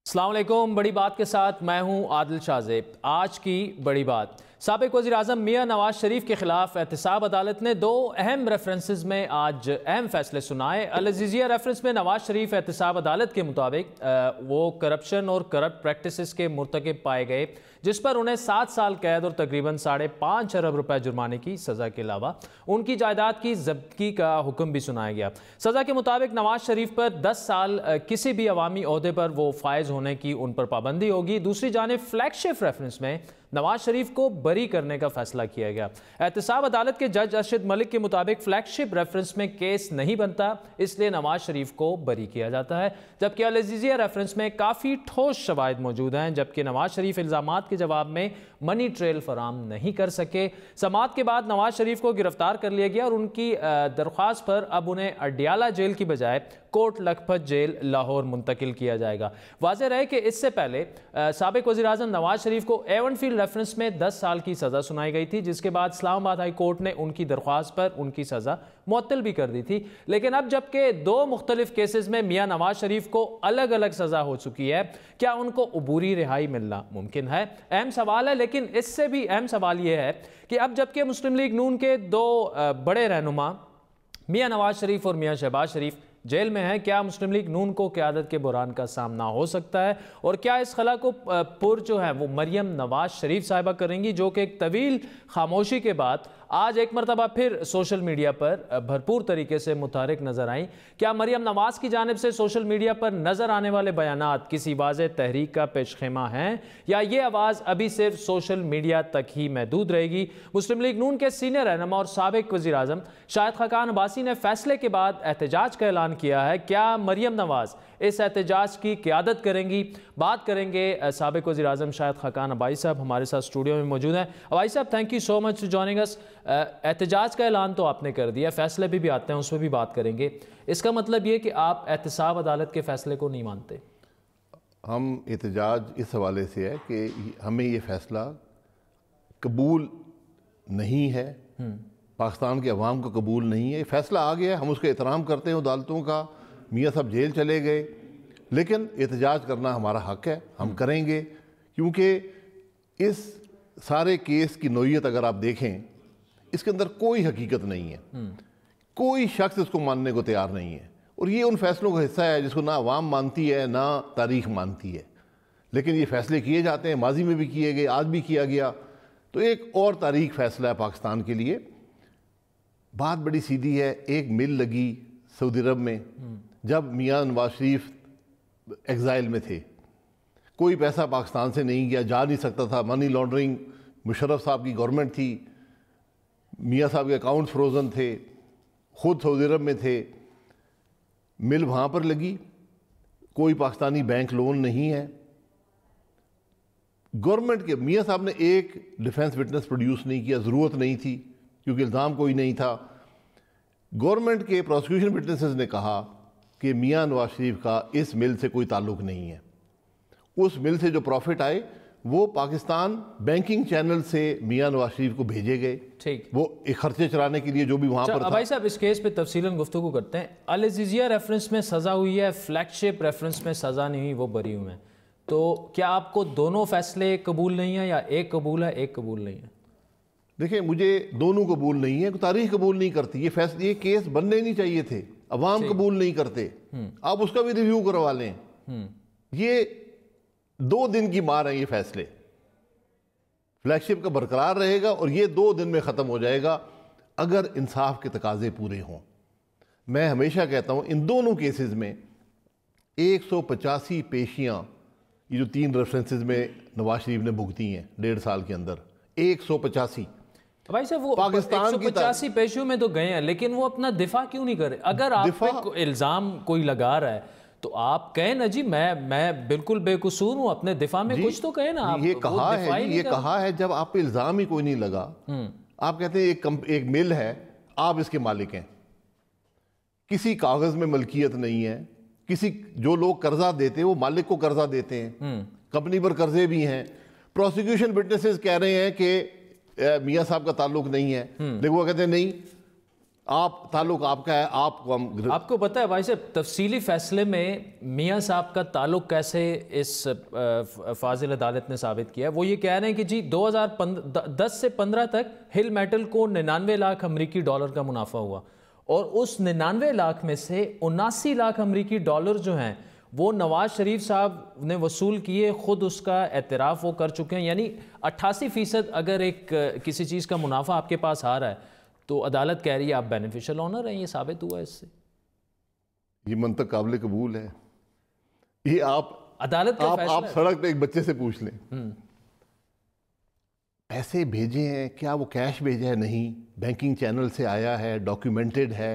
अस्सलाम वालेकुम। बड़ी बात के साथ मैं हूं आदिल शाहज़ेब। आज की बड़ी बात, साबिक़ वज़ीर आज़म मियां नवाज शरीफ के खिलाफ एहतसाब अदालत ने दो अहम रेफरेंसेस में आज अहम फैसले सुनाए। अल अज़ीज़िया रेफरेंस में नवाज शरीफ एहतसाब अदालत के मुताबिक वो करप्शन और करप्ट प्रैक्टिसेस के मुर्तकिब पाए गए, जिस पर उन्हें 7 साल कैद और तकरीबन 5.5 अरब रुपए जुर्माने की सज़ा के अलावा उनकी जायदाद की जब्ती का हुक्म भी सुनाया गया। सज़ा के मुताबिक नवाज शरीफ पर 10 साल किसी भी अवामी ओहदे पर वो फायज होने की उन पर पाबंदी होगी। दूसरी जानिब फ्लैगशिप रेफरेंस में नवाज शरीफ को बरी करने का फैसला किया गया। एहतसाब अदालत के जज अरशद मलिक के मुताबिक फ्लैगशिप रेफरेंस में केस नहीं बनता, इसलिए नवाज शरीफ को बरी किया जाता है, जबकि अल अज़ीज़िया रेफरेंस में काफ़ी ठोस शवाहिद मौजूद हैं। जबकि नवाज शरीफ इल्ज़ामात के जवाब में मनी ट्रेल फराम नहीं कर सके। समाअत के बाद नवाज शरीफ को गिरफ्तार कर लिया गया और उनकी दरख्वास्त पर अब उन्हें अडियाला जेल की बजाय कोट लखपत जेल लाहौर मुंतकिल किया जाएगा। वाज़ेह रहे कि इससे पहले साबिक़ वज़ीर आज़म नवाज शरीफ को एवनफील्ड रेफरेंस में 10 साल की सज़ा सुनाई गई थी, जिसके बाद इस्लामाबाद हाई कोर्ट ने उनकी दरख्वास्त पर उनकी सज़ा मुअत्तल भी कर दी थी। लेकिन अब जबकि दो मुख्तलिफ केसेस में मियां नवाज शरीफ को अलग अलग सज़ा हो चुकी है, क्या उनको अबूरी रिहाई मिलना मुमकिन है? अहम सवाल है। लेकिन इससे भी अहम सवाल यह है कि अब जबकि मुस्लिम लीग नून के दो बड़े रहनुमा मियां नवाज शरीफ और मियां शहबाज शरीफ जेल में है, क्या मुस्लिम लीग नून को क़यादत के बुरान का सामना हो सकता है? और क्या इस खला को पुर जो है वो मरियम नवाज शरीफ साहिबा करेंगी, जो कि एक तवील खामोशी के बाद आज एक मरतबा फिर सोशल मीडिया पर भरपूर तरीके से मुतहरिक नजर आई? क्या मरियम नवाज की जानिब से सोशल मीडिया पर नजर आने वाले बयानात किसी वाज़ेह तहरीक का पेशखेमा हैं, या ये आवाज़ अभी सिर्फ सोशल मीडिया तक ही महदूद रहेगी? मुस्लिम लीग नून के सीनियर रहनुमा और साबिक़ वज़ीर आज़म शाहिद खाकान अब्बासी ने फैसले के बाद एहतजाज का ऐलान किया है। क्या मरियम नवाज इस एहतजाज की क़यादत करेंगी? बात करेंगे साबिक़ वज़ीर आज़म शाहिद खाकान अब्बासी साहब हमारे साथ स्टूडियो में मौजूद हैं। अब्बासी साहब, thank you so much for joining us. एहतजाज का ऐलान तो आपने कर दिया, फैसले भी आते हैं, उस पर भी बात करेंगे। इसका मतलब ये कि आप एहतसाब अदालत के फैसले को नहीं मानते? हम एहतजाज इस हवाले से है कि हमें ये फैसला कबूल नहीं है, पाकिस्तान के अवाम को कबूल नहीं है। फैसला आ गया, हम उसका एहतराम करते हैं अदालतों का। मियाँ साहब जेल चले गए, लेकिन एहतजाज करना हमारा हक है, हम करेंगे, क्योंकि इस सारे केस की नोयत अगर आप देखें, इसके अंदर कोई हकीकत नहीं है, कोई शख्स इसको मानने को तैयार नहीं है, और ये उन फैसलों का हिस्सा है जिसको ना अवाम मानती है ना तारीख मानती है। लेकिन ये फैसले किए जाते हैं, माजी में भी किए गए, आज भी किया गया, तो एक और तारीख फैसला है पाकिस्तान के लिए। बात बड़ी सीधी है। एक मिल लगी सऊदी अरब में, जब मियां नवाज शरीफ एग्जाइल में थे, कोई पैसा पाकिस्तान से नहीं गया, जा नहीं सकता था, मनी लॉन्ड्रिंग मुशर्रफ साहब की गवर्नमेंट थी, मियां साहब के अकाउंट्स फ्रोजन थे, खुद सऊदी अरब में थे, मिल वहाँ पर लगी, कोई पाकिस्तानी बैंक लोन नहीं है। गवर्नमेंट के मियां साहब ने एक डिफेंस विटनेस प्रोड्यूस नहीं किया, ज़रूरत नहीं थी क्योंकि इल्ज़ाम कोई नहीं था। गवर्नमेंट के प्रोसिक्यूशन विटनेसेस ने कहा कि मियां नवाज शरीफ का इस मिल से कोई ताल्लुक़ नहीं है। उस मिल से जो प्रॉफिट आए वो पाकिस्तान बैंकिंग चैनल से मियां नवाज शरीफ को भेजे गए, ठीक, वो एक खर्चे चलाने के लिए जो भी वहाँ पर था। भाई साहब, इस केस पे तफसीलन गुफ्तगू करते हैं। अल अज़ीज़िया रेफरेंस में सज़ा हुई है, फ्लैगशिप रेफरेंस में सज़ा नहीं हुई, वो बरी हुए हैं। तो क्या आपको दोनों फैसले कबूल नहीं है, या एक कबूल है एक कबूल नहीं है? देखिए, मुझे दोनों कबूल नहीं है, तारीख कबूल नहीं करती। ये फैसले, ये केस बनने नहीं चाहिए थे, अवाम कबूल नहीं करते। आप उसका भी रिव्यू करवा लें। ये 2 दिन की मार है, ये फैसले। फ्लैगशिप का बरकरार रहेगा और ये 2 दिन में ख़त्म हो जाएगा अगर इंसाफ के तकाजे पूरे हों। मैं हमेशा कहता हूँ इन दोनों केसेस में 185 पेशियाँ, ये जो 3 रेफरेंसेस में नवाज शरीफ ने भुगती हैं 1.5 साल के अंदर, 185। भाई साहब, वो पाकिस्तान की 185 पेशियों में तो गए हैं, लेकिन वो अपना दिफा क्यों नहीं कर रहे? अगर आप पे इल्ज़ाम कोई लगा रहा है तो आप कहें ना जी, मैं बिल्कुल बेकसूर हूं, अपने दिफा में कुछ तो कहें ना। आप ये कहा है, ये कहा है, जब आप पे इल्ज़ाम ही कोई नहीं लगा, आप कहते हैं एक मिल है, आप इसके मालिक हैं, किसी कागज में मलकियत नहीं है, किसी जो लोग कर्जा देते हैं वो मालिक को कर्जा देते हैं, कंपनी पर कर्जे भी हैं। प्रोसिक्यूशन विटनेसेस कह रहे हैं कि मियां साहब का ताल्लुक नहीं है, लेकिन वो कहते हैं नहीं, आप ताल्लुक आपका है, आपको हम आपको पता है भाई साहब, तफसीली फैसले में मियाँ साहब का ताल्लुक कैसे इस फाजिल अदालत ने साबित किया। वो ये कह रहे हैं कि जी 2010 से 15 तक हिल मेटल को 99 लाख अमरीकी डॉलर का मुनाफा हुआ और उस 99 लाख में से 79 लाख अमरीकी डॉलर जो हैं वो नवाज शरीफ साहब ने वसूल किए, खुद उसका एतराफ़ वो कर चुके हैं। यानी 88% अगर एक किसी चीज़ का मुनाफा आपके पास आ रहा है तो अदालत कह रही है आप बेनिफिशियल ओनर हैं, ये साबित हुआ इससे। ये मंतक काबिल कबूल है। ये आप अदालत का आप सड़क पे एक बच्चे से पूछ लें, पैसे भेजे हैं क्या, वो कैश भेजा है नहीं, बैंकिंग चैनल से आया है, डॉक्यूमेंटेड है।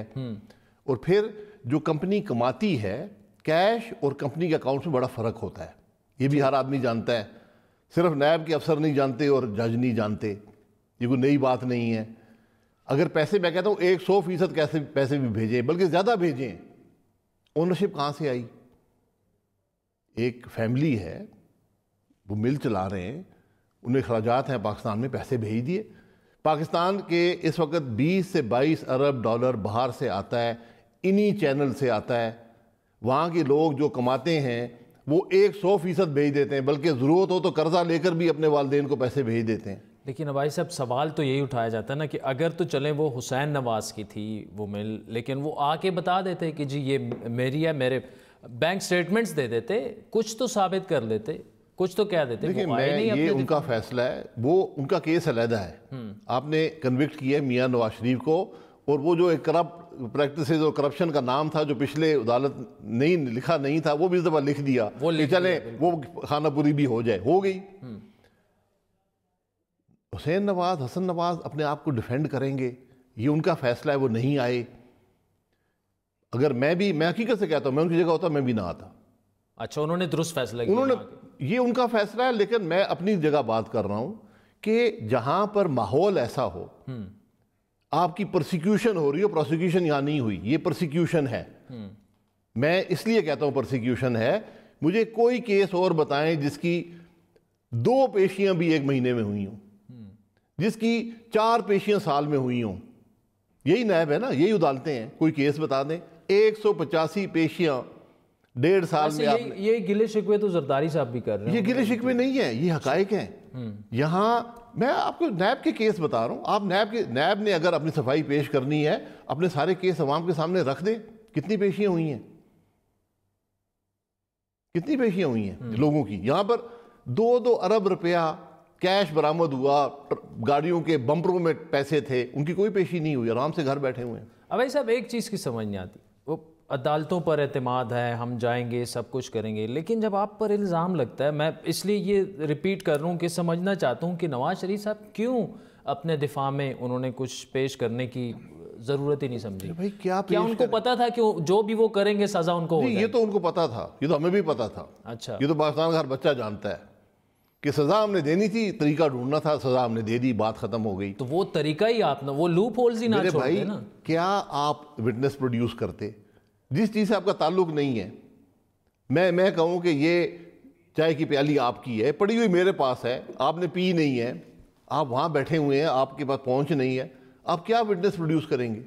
और फिर जो कंपनी कमाती है, कैश और कंपनी के अकाउंट में बड़ा फ़र्क होता है, ये भी हर आदमी जानता है। सिर्फ नैब के अफसर नहीं जानते और जज नहीं जानते, ये कोई नई बात नहीं है। अगर पैसे, मैं कहता हूँ 100% कैसे पैसे भी भेजें, बल्कि ज़्यादा भेजें, ओनरशिप कहाँ से आई? एक फैमिली है, वो मिल चला रहे हैं, उन्हें खराजात हैं, पाकिस्तान में पैसे भेज दिए। पाकिस्तान के इस वक्त 20 से 22 अरब डॉलर बाहर से आता है, इन्हीं चैनल से आता है। वहाँ के लोग जो कमाते हैं वो 100% भेज देते हैं, बल्कि ज़रूरत हो तो कर्जा लेकर भी अपने वालिदैन को पैसे भेज देते हैं। लेकिन भाई साहब सवाल तो यही उठाया जाता है ना कि अगर तो चले वो हुसैन नवाज की थी वो मिल, लेकिन वो आके बता देते कि जी ये मेरी है, मेरे बैंक स्टेटमेंट्स दे देते, कुछ तो साबित कर लेते, कुछ तो कह देते। देखिए ये उनका फैसला है, वो उनका केस अलहदा है। आपने कन्विक्ट किया है मियाँ नवाज शरीफ को, और वो जो एक करप्ट प्रैक्टिसेस और करप्शन का नाम था जो पिछले अदालत नहीं लिखा नहीं था, वो भी इस दफ़ा लिख दिया, वो चले वो खानापुरी भी हो जाए, हो गई। हुसैन नवाज, हसन नवाज अपने आप को डिफेंड करेंगे, ये उनका फैसला है, वो नहीं आए। अगर मैं हकीकत से कहता हूँ, मैं उनकी जगह होता मैं भी ना आता। अच्छा, उन्होंने दुरुस्त फैसला किया, उन्होंने, ये उनका फैसला है, लेकिन मैं अपनी जगह बात कर रहा हूँ कि जहां पर माहौल ऐसा हो, आपकी प्रोसिक्यूशन हो रही हो, प्रोसिक्यूशन यहाँ नहीं हुई, ये प्रोसिक्यूशन है। मैं इसलिए कहता हूँ प्रोसिक्यूशन है, मुझे कोई केस और बताएं जिसकी 2 पेशियां भी 1 महीने में हुई हों, जिसकी 4 पेशियां साल में हुई हों। यही नैब है ना, यही अदालतें हैं। कोई केस बता दें, 185 पेशियां 1.5 साल में। ये गिले शिकवे तो जरदारी साहब भी कर रहे हैं। ये गिले शिकवे नहीं है, ये हकायक हैं। यहाँ मैं आपको नैब के केस बता रहा हूँ। आप नैब ने अगर अपनी सफाई पेश करनी है, अपने सारे केस अवाम के सामने रख दें। कितनी पेशियां हुई हैं, कितनी पेशियां हुई हैं लोगों की। यहाँ पर 2-2 अरब रुपया कैश बरामद हुआ, गाड़ियों के बम्परों में पैसे थे, उनकी कोई पेशी नहीं हुई, आराम से घर बैठे हुए हैं। अब भाई साहब एक चीज़ की समझ नहीं आती, वो अदालतों पर एतमाद है, हम जाएंगे सब कुछ करेंगे, लेकिन जब आप पर इल्ज़ाम लगता है, मैं इसलिए ये रिपीट कर रहा हूँ कि समझना चाहता हूँ कि नवाज शरीफ साहब क्यों अपने दिफा में उन्होंने कुछ पेश करने की ज़रूरत ही नहीं समझी। भाई क्या उनको पता था कि जो भी वो करेंगे सज़ा उनको हो? ये तो उनको पता था, ये तो हमें भी पता था। अच्छा, ये तो पाकिस्तान का हर बच्चा जानता है कि सज़ा हमने देनी थी, तरीका ढूंढना था, सज़ा हमने दे दी, बात ख़त्म हो गई। तो वो तरीका ही आपने, वो लूप होल्स ही ना छोड़ते ना। क्या आप विटनेस प्रोड्यूस करते जिस चीज़ से आपका ताल्लुक नहीं है? मैं कहूँ कि ये चाय की प्याली आपकी है, पड़ी हुई मेरे पास है, आपने पी नहीं है, आप वहाँ बैठे हुए हैं, आपके पास पहुँच नहीं है, आप क्या विटनेस प्रोड्यूस करेंगे?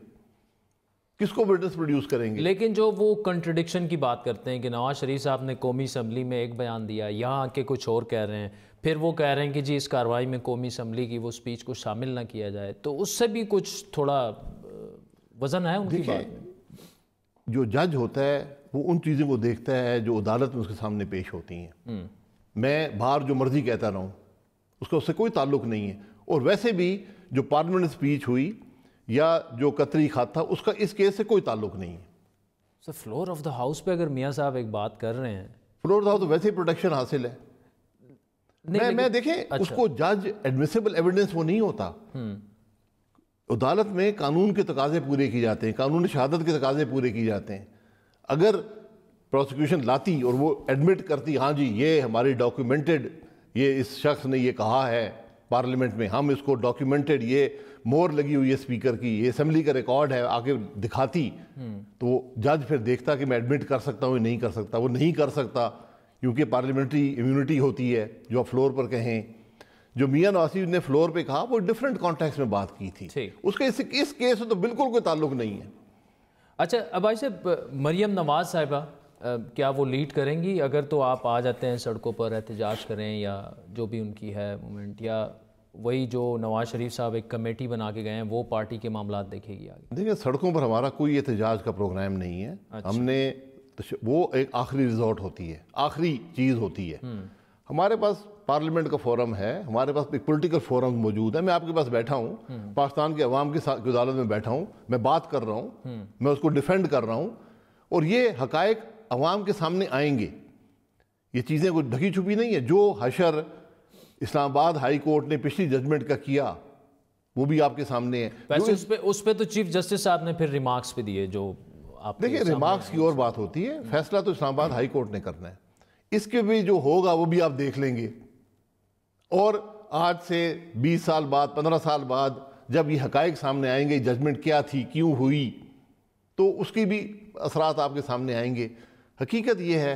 किसको विटनेस प्रोड्यूस करेंगे? लेकिन जो वो कंट्रडिक्शन की बात करते हैं कि नवाज शरीफ साहब ने कौमी असम्बली में एक बयान दिया, यहाँ आके कुछ और कह रहे हैं, फिर वो कह रहे हैं कि जी इस कार्रवाई में कौमी असम्बली की वो स्पीच को शामिल ना किया जाए, तो उससे भी कुछ थोड़ा वजन है उनकी बात में। जो जज होता है वो उन चीज़ों को देखता है जो अदालत में उसके सामने पेश होती हैं। मैं बाहर जो मर्जी कहता रहूँ, उसका उससे कोई ताल्लुक नहीं है। और वैसे भी जो पार्लियामेंट स्पीच हुई या जो कतरी खात था, उसका इस केस से कोई ताल्लुक नहीं है। Sir floor of the house पे अगर मियाँ साहब एक बात कर रहे हैं, फ्लोर ऑफ द हाउस तो वैसे ही प्रोटेक्शन हासिल है। मैं देखें, अच्छा, उसको जज एडमिसिबल एविडेंस वो नहीं होता। अदालत में कानून के तकाजे पूरे किए जाते हैं, कानून शहादत के तकाजे पूरे किए जाते हैं। अगर प्रोसिक्यूशन लाती और वो एडमिट करती, हाँ जी ये हमारी डॉक्यूमेंटेड, ये इस शख्स ने ये कहा है पार्लियामेंट में, हम इसको डॉक्यूमेंटेड, ये मोहर लगी हुई है स्पीकर की, ये असेंबली का रिकॉर्ड है, आके दिखाती, तो जज फिर देखता कि मैं एडमिट कर सकता हूँ, नहीं कर सकता। वो नहीं कर सकता क्योंकि पार्लियामेंट्री इम्यूनिटी होती है, जो आप फ्लोर पर कहें। जो मियां नवाज ने फ्लोर पे कहा वो डिफरेंट कॉन्टेक्स्ट में बात की थी, उसके इस केस से तो बिल्कुल कोई ताल्लुक नहीं है। अच्छा, अब भाई साहब, मरियम नवाज साहिबा क्या वो लीड करेंगी अगर तो आप आ जाते हैं सड़कों पर एहतजाज करें या जो भी उनकी है मूवमेंट, या वही जो नवाज शरीफ साहब एक कमेटी बना के गए हैं वो पार्टी के मामला देखेगी आगे? देखिए, सड़कों पर हमारा कोई एहतजाज का प्रोग्राम नहीं है। अच्छा। हमने वो एक आखिरी रिजॉर्ट होती है, आखिरी चीज़ होती है। हमारे पास पार्लियामेंट का फोरम है, हमारे पास एक पॉलिटिकल फोरम मौजूद है। मैं आपके पास बैठा हूँ, पाकिस्तान के अवाम की अदालत में बैठा हूँ, मैं बात कर रहा हूँ, मैं उसको डिफेंड कर रहा हूँ, और ये हकायक अवाम के सामने आएंगे। ये चीज़ें कोई ढकी छुपी नहीं है। जो हशर इस्लामाबाद हाई कोर्ट ने पिछली जजमेंट का किया वो भी आपके सामने है। वैसे उस पे तो चीफ जस्टिस साहब ने फिर रिमार्क्स भी दिए, जो आप देखिए, रिमार्क्स की और बात होती है, फैसला तो इस्लामाबाद हाई कोर्ट ने करना है। इसके भी जो होगा वो भी आप देख लेंगे। और आज से 20 साल बाद, 15 साल बाद जब ये हकायक सामने आएंगे, जजमेंट क्या थी, क्यों हुई, तो उसकी भी असरात आपके सामने आएंगे। हकीकत ये है,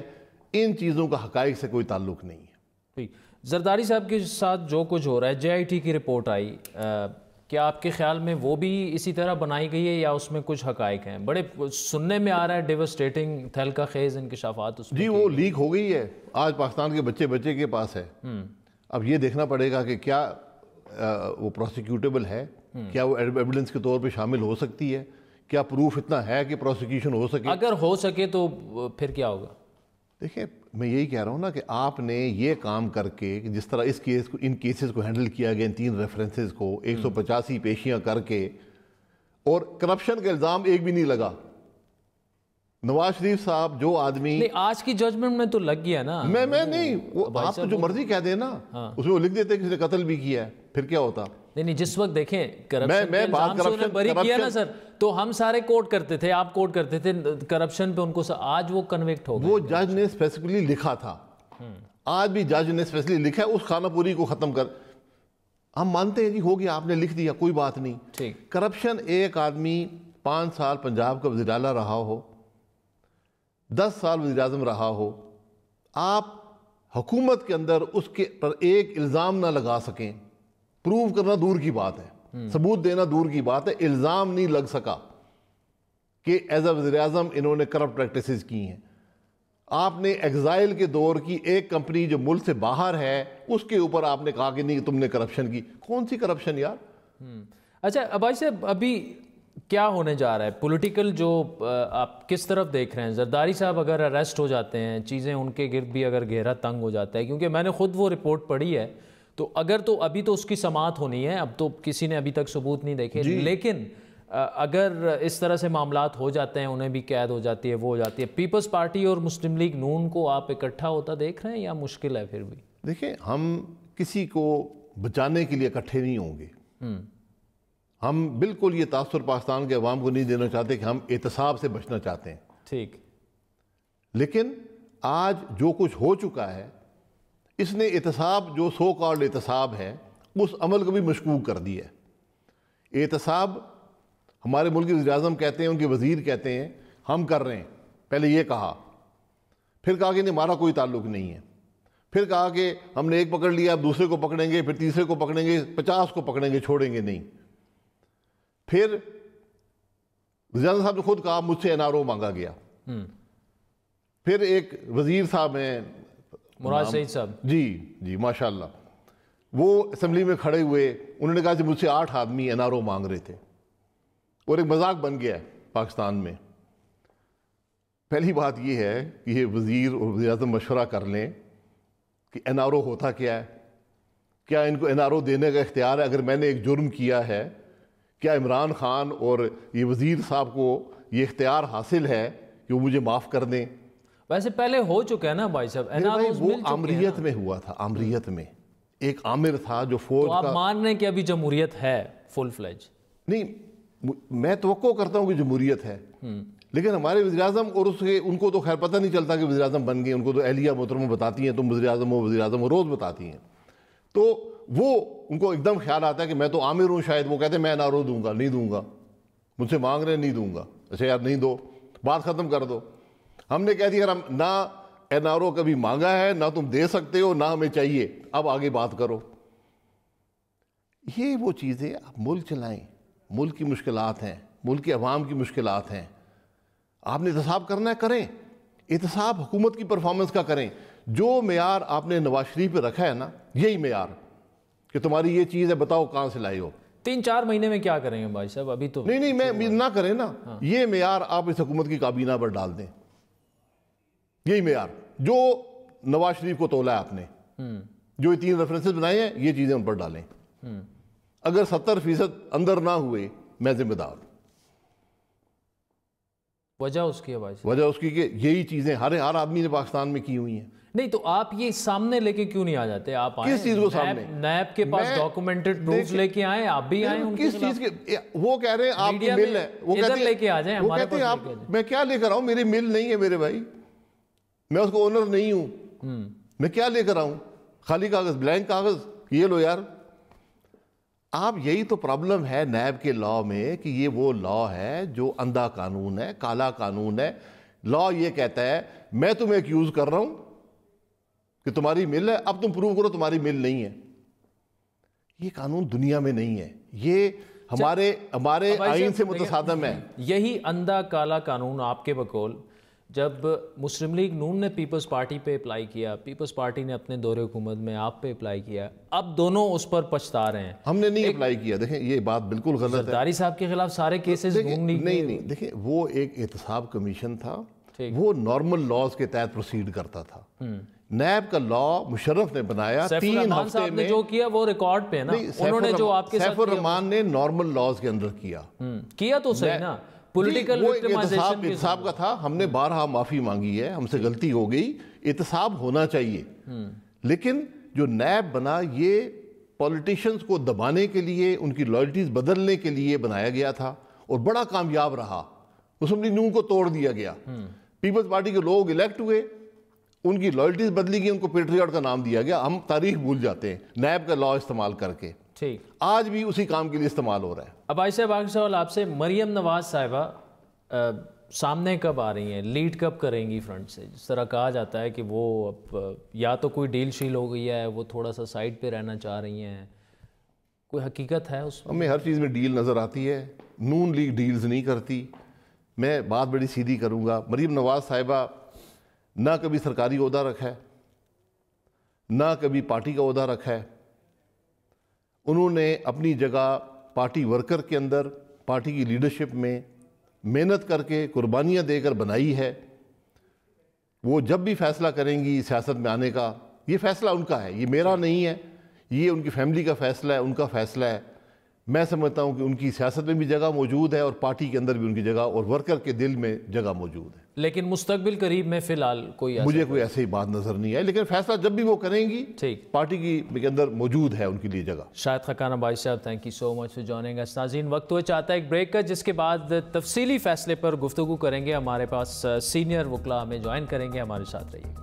इन चीज़ों का हकायक से कोई ताल्लुक नहीं है। जरदारी साहब के साथ जो कुछ हो रहा है, JIT की रिपोर्ट आई, क्या आपके ख्याल में वो भी इसी तरह बनाई गई है या उसमें कुछ हकायक हैं? बड़े सुनने में आ रहा है डिवास्टेटिंग तहलका खेज इंकशाफात उसमें। जी, वो लीक हो गई है, आज पाकिस्तान के बच्चे के पास है। अब ये देखना पड़ेगा कि क्या वो प्रोसिक्यूटेबल है, क्या वो एविडेंस के तौर पे शामिल हो सकती है, क्या प्रूफ इतना है कि प्रोसिक्यूशन हो सके। अगर हो सके तो फिर क्या होगा? देखिए, मैं यही कह रहा हूँ ना कि आपने ये काम करके, जिस तरह इस केस को, इन केसेस को हैंडल किया गया, इन 3 रेफरेंसेस को 185 पेशियां करके, और करप्शन का इल्ज़ाम एक भी नहीं लगा। नवाज शरीफ साहब जो आदमी, नहीं, आज की जजमेंट में तो लग गया ना। मैं नहीं, वो आप तो जो मर्जी कह देना। हाँ। उसमें वो लिख देते किसी ने कत्ल भी किया है, फिर क्या होता? नहीं, जिस वक्त देखें करप्शन बरी किया ना सर, तो हम सारे कोट करते थे, आप कोट करते थे करप्शन पे उनको, आज वो कन्विक्ट हो गए। वो जज ने स्पेसिफिकली लिखा था, आज भी जज ने स्पेसिफिकली लिखा है, उस खानापुरी को खत्म कर। हम मानते हैं जी, हो गया, आपने लिख दिया, कोई बात नहीं। ठीक। करप्शन, एक आदमी 5 साल पंजाब का वज़ीर आला रहा हो, 10 साल वज़ीर आज़म रहा हो, आप हुकूमत के अंदर उसके पर एक इल्ज़ाम ना लगा सकें, प्रूव करना दूर की बात है, सबूत देना दूर की बात है, इल्ज़ाम नहीं लग सका कि एज अ वज़ीर आज़म इन्होंने करप्ट प्रैक्टिसेस की हैं। आपने एग्जाइल के दौर की एक कंपनी जो मुल्क से बाहर है, उसके ऊपर आपने कहा कि नहीं तुमने करप्शन की। कौन सी करप्शन यार? अच्छा, भाई साहब, अभी क्या होने जा रहा है पॉलिटिकल, जो आप किस तरफ देख रहे हैं? जरदारी साहब अगर अरेस्ट हो जाते हैं, चीज़ें उनके गिर्द भी अगर घेरा तंग हो जाता है, क्योंकि मैंने खुद वो रिपोर्ट पढ़ी है, तो अगर तो अभी तो उसकी समाअत होनी है, अब तो किसी ने अभी तक सबूत नहीं देखे, लेकिन अगर इस तरह से मामलात हो जाते हैं, उन्हें भी कैद हो जाती है, वो हो जाती है, पीपल्स पार्टी और मुस्लिम लीग नून को आप इकट्ठा होता देख रहे हैं या मुश्किल है फिर भी? देखिए, हम किसी को बचाने के लिए इकट्ठे नहीं होंगे। हम बिल्कुल ये तासुर पाकिस्तान के अवाम को नहीं देना चाहते कि हम एहतसाब से बचना चाहते हैं। ठीक। लेकिन आज जो कुछ हो चुका है, इसने एहतसाब, जो सो कॉल्ड एहतसाब है, उस अमल को भी मशकूक कर दिया है। एहतसाब हमारे मुल्क के वज़ीर-ए-आज़म कहते हैं, उनके वज़ीर कहते हैं हम कर रहे हैं। पहले ये कहा, फिर कहा कि नहीं, हमारा कोई ताल्लुक नहीं है, फिर कहा कि हमने एक पकड़ लिया, अब दूसरे को पकड़ेंगे, फिर तीसरे को पकड़ेंगे, 50 को पकड़ेंगे, छोड़ेंगे नहीं। फिर वज़ीर साहब ने खुद कहा मुझसे NRO मांगा गया। फिर एक वज़ीर साहब हैं, मुराद सईद साहब, जी माशाल्लाह, वो असेंबली में खड़े हुए, उन्होंने कहा कि मुझसे 8 आदमी NRO मांग रहे थे, और एक मजाक बन गया है पाकिस्तान में। पहली बात यह है कि ये वज़ीर और वज़ीर-ए-आज़म मशवरा कर लें कि NRO होता क्या है, क्या इनको NRO देने का इख्तियार है? अगर मैंने एक जुर्म किया है, क्या इमरान खान और ये वज़ीर साहब को ये इख्तियार हासिल है कि वो मुझे माफ़ कर दें? वैसे पहले हो चुका है ना भाई साहब, वो आमरीत में हुआ था। आमरीत में एक आमिर था जो फौज तो आप मान रहे हैं कि अभी जमहूरियत है फुल फ्लेज? नहीं, मैं तवक्को करता हूँ कि जमहूरियत है, लेकिन हमारे वज़ीर-ए-आज़म और उसके, उनको तो खैर पता नहीं चलता कि वज़ीर-ए-आज़म बन गए। उनको तो अहलिया मोहतरमा बताती हैं, तुम वज़ीर-ए-आज़म हो, वज़ीर-ए-आज़म हो, रोज़ बताती हैं। तो वो उनको एकदम ख्याल आता है कि मैं तो आमिर हूँ शायद। वो कहते हैं मैं NRO दूंगा, नहीं दूंगा, मुझसे मांग रहे नहीं दूंगा। अच्छा यार, नहीं दो, बात ख़त्म कर दो। हमने कह दिया हम ना NRO कभी मांगा है, ना तुम दे सकते हो, ना हमें चाहिए, अब आगे बात करो। ये वो चीज़ें आप मुल्क चलाएं, मुल्क की मुश्किलात हैं, मुल्क की अवाम की मुश्किलात हैं, आपने एहतसाब करना है, करें। एहतसाब हुकूमत की परफॉर्मेंस का करें। जो मेयार आपने नवाज शरीफ पे रखा है ना, यही मेयार कि तुम्हारी ये चीज़ है, बताओ कहाँ से लाई हो। 3-4 महीने में क्या करेंगे भाई साहब? अभी तो नहीं, मैं ना करें ना। हाँ। ये मेयार आप इस हुकूमत की काबीना पर डाल दें, यही मेयार जो नवाज शरीफ को तोला है आपने, जो ये 3 रेफरेंसेस बनाए हैं, ये चीज़ें उन पर डालें। अगर 70% अंदर ना हुए, मैं जिम्मेदार। वजह उसकी है भाई साहब? वजह उसकी कि यही चीज़ें हर आदमी ने पाकिस्तान में की हुई हैं। नहीं तो आप ये सामने लेके क्यों नहीं आ जाते? आप आए, किस चीज़ को सामने? नैब के पास डॉक्यूमेंटेड प्रूफ लेके आए, आप भी आए उनके किस चीज़ के? वो कह रहे हैं आपकी मिल है, वो कहते हैं लेके आ जाए हमारे पास। आप, मैं क्या लेकर आऊँ? मेरी मिल नहीं है मेरे भाई, मैं उसको ओनर नहीं हूँ। मैं क्या लेकर आऊँ? खाली कागज, ब्लैंक कागज, ये लो यार। आप, यही तो प्रॉब्लम है नैब के लॉ में कि ये वो लॉ है जो अंधा कानून है, काला कानून है। लॉ ये कहता है मैं तुम्हें एक्यूज कर रहा हूं कि तुम्हारी मिल है, अब तुम प्रूव करो तुम्हारी मिल नहीं है। ये कानून दुनिया में नहीं है, ये हमारे आईन से मुतसादम है। यही अंधा काला कानून आपके बकौल जब मुस्लिम लीग नून ने पीपल्स पार्टी पे अप्लाई किया, पीपल्स पार्टी ने अपने दौरे हुकूमत में आप पे अप्लाई किया, अब दोनों उस पर पछता रहे हैं। हमने नहीं अप्लाई किया। देखें, ये बात बिल्कुल गलत है। जरदारी साहब के खिलाफ सारे केसेस नहीं, देखें, वो एक एहतसाब कमीशन था, वो नॉर्मल लॉज के तहत प्रोसीड करता था। नैब का लॉ मुशर्रफ ने बनाया 3 हफ्ते में। जो किया वो रिकॉर्ड पे ना, उन्होंने जो आपके साथ सैफुर रहमान ने नॉर्मल लॉज के अंदर किया तो सही ना। पॉलिटिकल एहतसाब का था। हमने 12 माफी मांगी है, हमसे गलती हो गई, एहतसाब होना चाहिए। लेकिन जो नैब बना, ये पॉलिटिशियंस को दबाने के लिए, उनकी लॉयल्टीज बदलने के लिए बनाया गया था और बड़ा कामयाब रहा। मुस्लिम लीग नून को तोड़ दिया गया। पीपल्स पार्टी के लोग इलेक्ट हुए, उनकी लॉयल्टीज बदली गई, उनको पेट्रियट का नाम दिया गया। हम तारीख भूल जाते हैं नैब का लॉ इस्तेमाल करके। ठीक, आज भी उसी काम के लिए इस्तेमाल हो रहा है। अब आयशा आखिरी सवाल आपसे, मरियम नवाज साहिबा सामने कब आ रही हैं, लीड कब करेंगी फ्रंट से? जिस तरह कहा जाता है कि वो अब या तो कोई डील शील हो गई है, वो थोड़ा सा साइड पे रहना चाह रही हैं, कोई हकीकत है उसमें? हमें हर चीज़ में डील नज़र आती है। नून लीग डील्स नहीं करती। मैं बात बड़ी सीधी करूँगा, मरियम नवाज साहिबा ना कभी सरकारी ओहदा रखा है, ना कभी पार्टी का ओहदा रखा है। उन्होंने अपनी जगह पार्टी वर्कर के अंदर, पार्टी की लीडरशिप में मेहनत करके, कुर्बानियाँ देकर बनाई है। वो जब भी फैसला करेंगी सियासत में आने का, ये फैसला उनका है, ये मेरा नहीं है, ये उनकी फैमिली का फैसला है, उनका फैसला है। मैं समझता हूँ कि उनकी सियासत में भी जगह मौजूद है और पार्टी के अंदर भी उनकी जगह और वर्कर के दिल में जगह मौजूद है। लेकिन मुस्तकबिल करीब में फिलहाल मुझे कोई ऐसी बात नजर नहीं है, लेकिन फैसला जब भी वो करेंगी, ठीक, पार्टी की के अंदर मौजूद है उनके लिए जगह। शाहिद खकान भाई साहब, thank you so much for joining us. नाज़रीन, वक्त हुआ चाहता है एक ब्रेक का, जिसके बाद तफसीली फैसले पर गुफ्तगू करेंगे। हमारे पास सीनियर वकला हमें ज्वाइन करेंगे, हमारे साथ रहिए।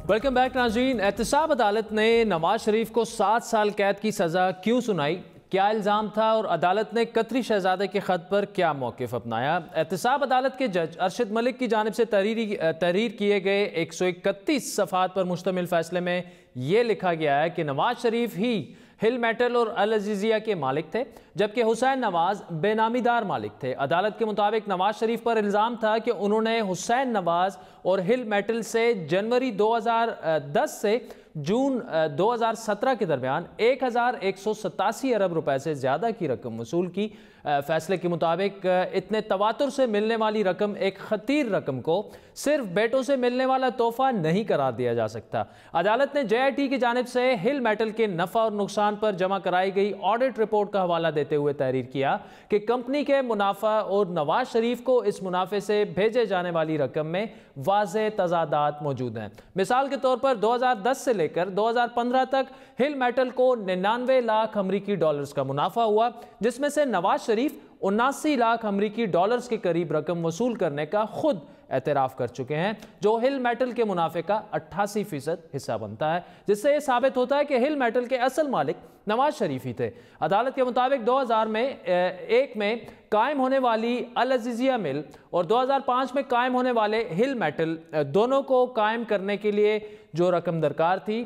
वेलकम बैक नाज़रीन। एहतसाब अदालत ने नवाज शरीफ को 7 साल कैद की सज़ा क्यों सुनाई, क्या इल्ज़ाम था और अदालत ने कतरी शहजादे के ख़त पर क्या मौक़िफ़ अपनाया? एहतसाब अदालत के जज अरशद मलिक की जानिब से तहरीर किए गए 131 सफ़हात पर मुश्तमिल फ़ैसले में ये लिखा गया है कि नवाज शरीफ ही हिल मेटल और अल अजीज़िया के मालिक थे, जबकि हुसैन नवाज बेनामीदार मालिक थे। अदालत के मुताबिक नवाज शरीफ पर इल्ज़ाम था कि उन्होंने हुसैन नवाज और हिल मेटल से जनवरी 2010 से जून 2017 के दरमियान 1187 अरब रुपए से ज़्यादा की रकम वसूल की। फैसले के मुताबिक इतने तवातुर से मिलने वाली रकम, एक खतीर रकम को सिर्फ बेटों से मिलने वाला तोहफा नहीं करार दिया जा सकता। अदालत ने JIT की जानिब से हिल मेटल के नफ़ा और नुकसान पर जमा कराई गई ऑडिट रिपोर्ट का हवाला देते हुए तहरीर किया कि कंपनी के मुनाफा और नवाज शरीफ को इस मुनाफे से भेजे जाने वाली रकम में वाज़ेह तज़ादात मौजूद हैं। मिसाल के तौर पर 2010 से लेकर 2015 तक हिल मेटल को 99 लाख अमरीकी डॉलर्स का मुनाफा हुआ, जिसमें से नवाज शरीफ 79 लाख अमरीकी डॉलर्स के करीब रकम वसूल करने का खुद एतराफ़ कर चुके हैं, जो हिल मेटल के मुनाफे का 88% हिस्सा बनता है, जिससे यह साबित होता है कि हिल मेटल के असल मालिक नवाज शरीफ ही थे। अदालत के मुताबिक 2001 में कायम होने वाली अल अजीजिया मिल और 2005 में कायम होने वाले हिल मेटल दोनों को कायम करने के लिए जो रकम दरकार थी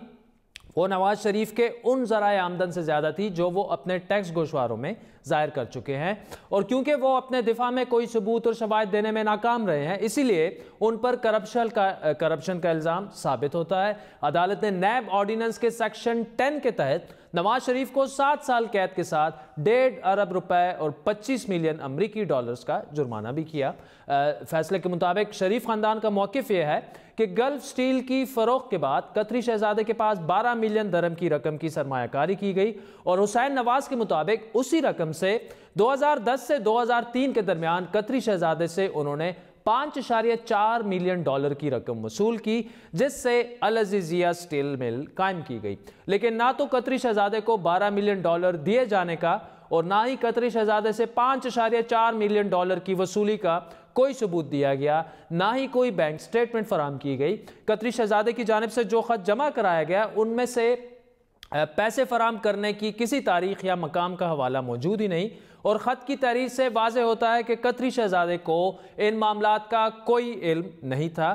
वो नवाज शरीफ के उन ज़राए आमदन से ज़्यादा थी जो वो अपने टैक्स गोशवारों में ज़ाहिर कर चुके हैं, और क्योंकि वो अपने दिफा में कोई सबूत और शवाहिद देने में नाकाम रहे हैं, इसीलिए उन पर करप्शन का इल्ज़ाम साबित होता है। अदालत ने नैब ऑर्डिनेंस के सेक्शन 10 के तहत नवाज शरीफ को 7 साल कैद के साथ 1.5 अरब रुपए और 25 मिलियन अमरीकी डॉलर्स का जुर्माना भी किया। फैसले के मुताबिक शरीफ खानदान का मौक़िफ़ यह है कि गल्फ स्टील की फ़रोख्त के बाद कतरी शहजादे के पास 12 मिलियन दरम की रकम की सरमायाकारी की गई, और हुसैन नवाज के मुताबिक उसी रकम से 2010 से 2003 के दरमियान कतरी शहजादे से उन्होंने 5.4 मिलियन डॉलर की रकम वसूल की, जिससे अल अजीजिया स्टील मिल कायम की गई। लेकिन ना तो कतरी शहजादे को 12 मिलियन डॉलर दिए जाने का और ना ही कतरी शहजादे से 5.4 मिलियन डॉलर की वसूली का कोई सबूत दिया गया, ना ही कोई बैंक स्टेटमेंट फराहम की गई। कतरी शहजादे की जानिब से जो खत जमा कराया गया उनमें से पैसे फराहम करने की किसी तारीख या मकाम का हवाला मौजूद ही नहीं, और ख़त की तहरीर से वाज़े होता है कि कतरी शहजादे को इन मामलात का कोई इल्म नहीं था।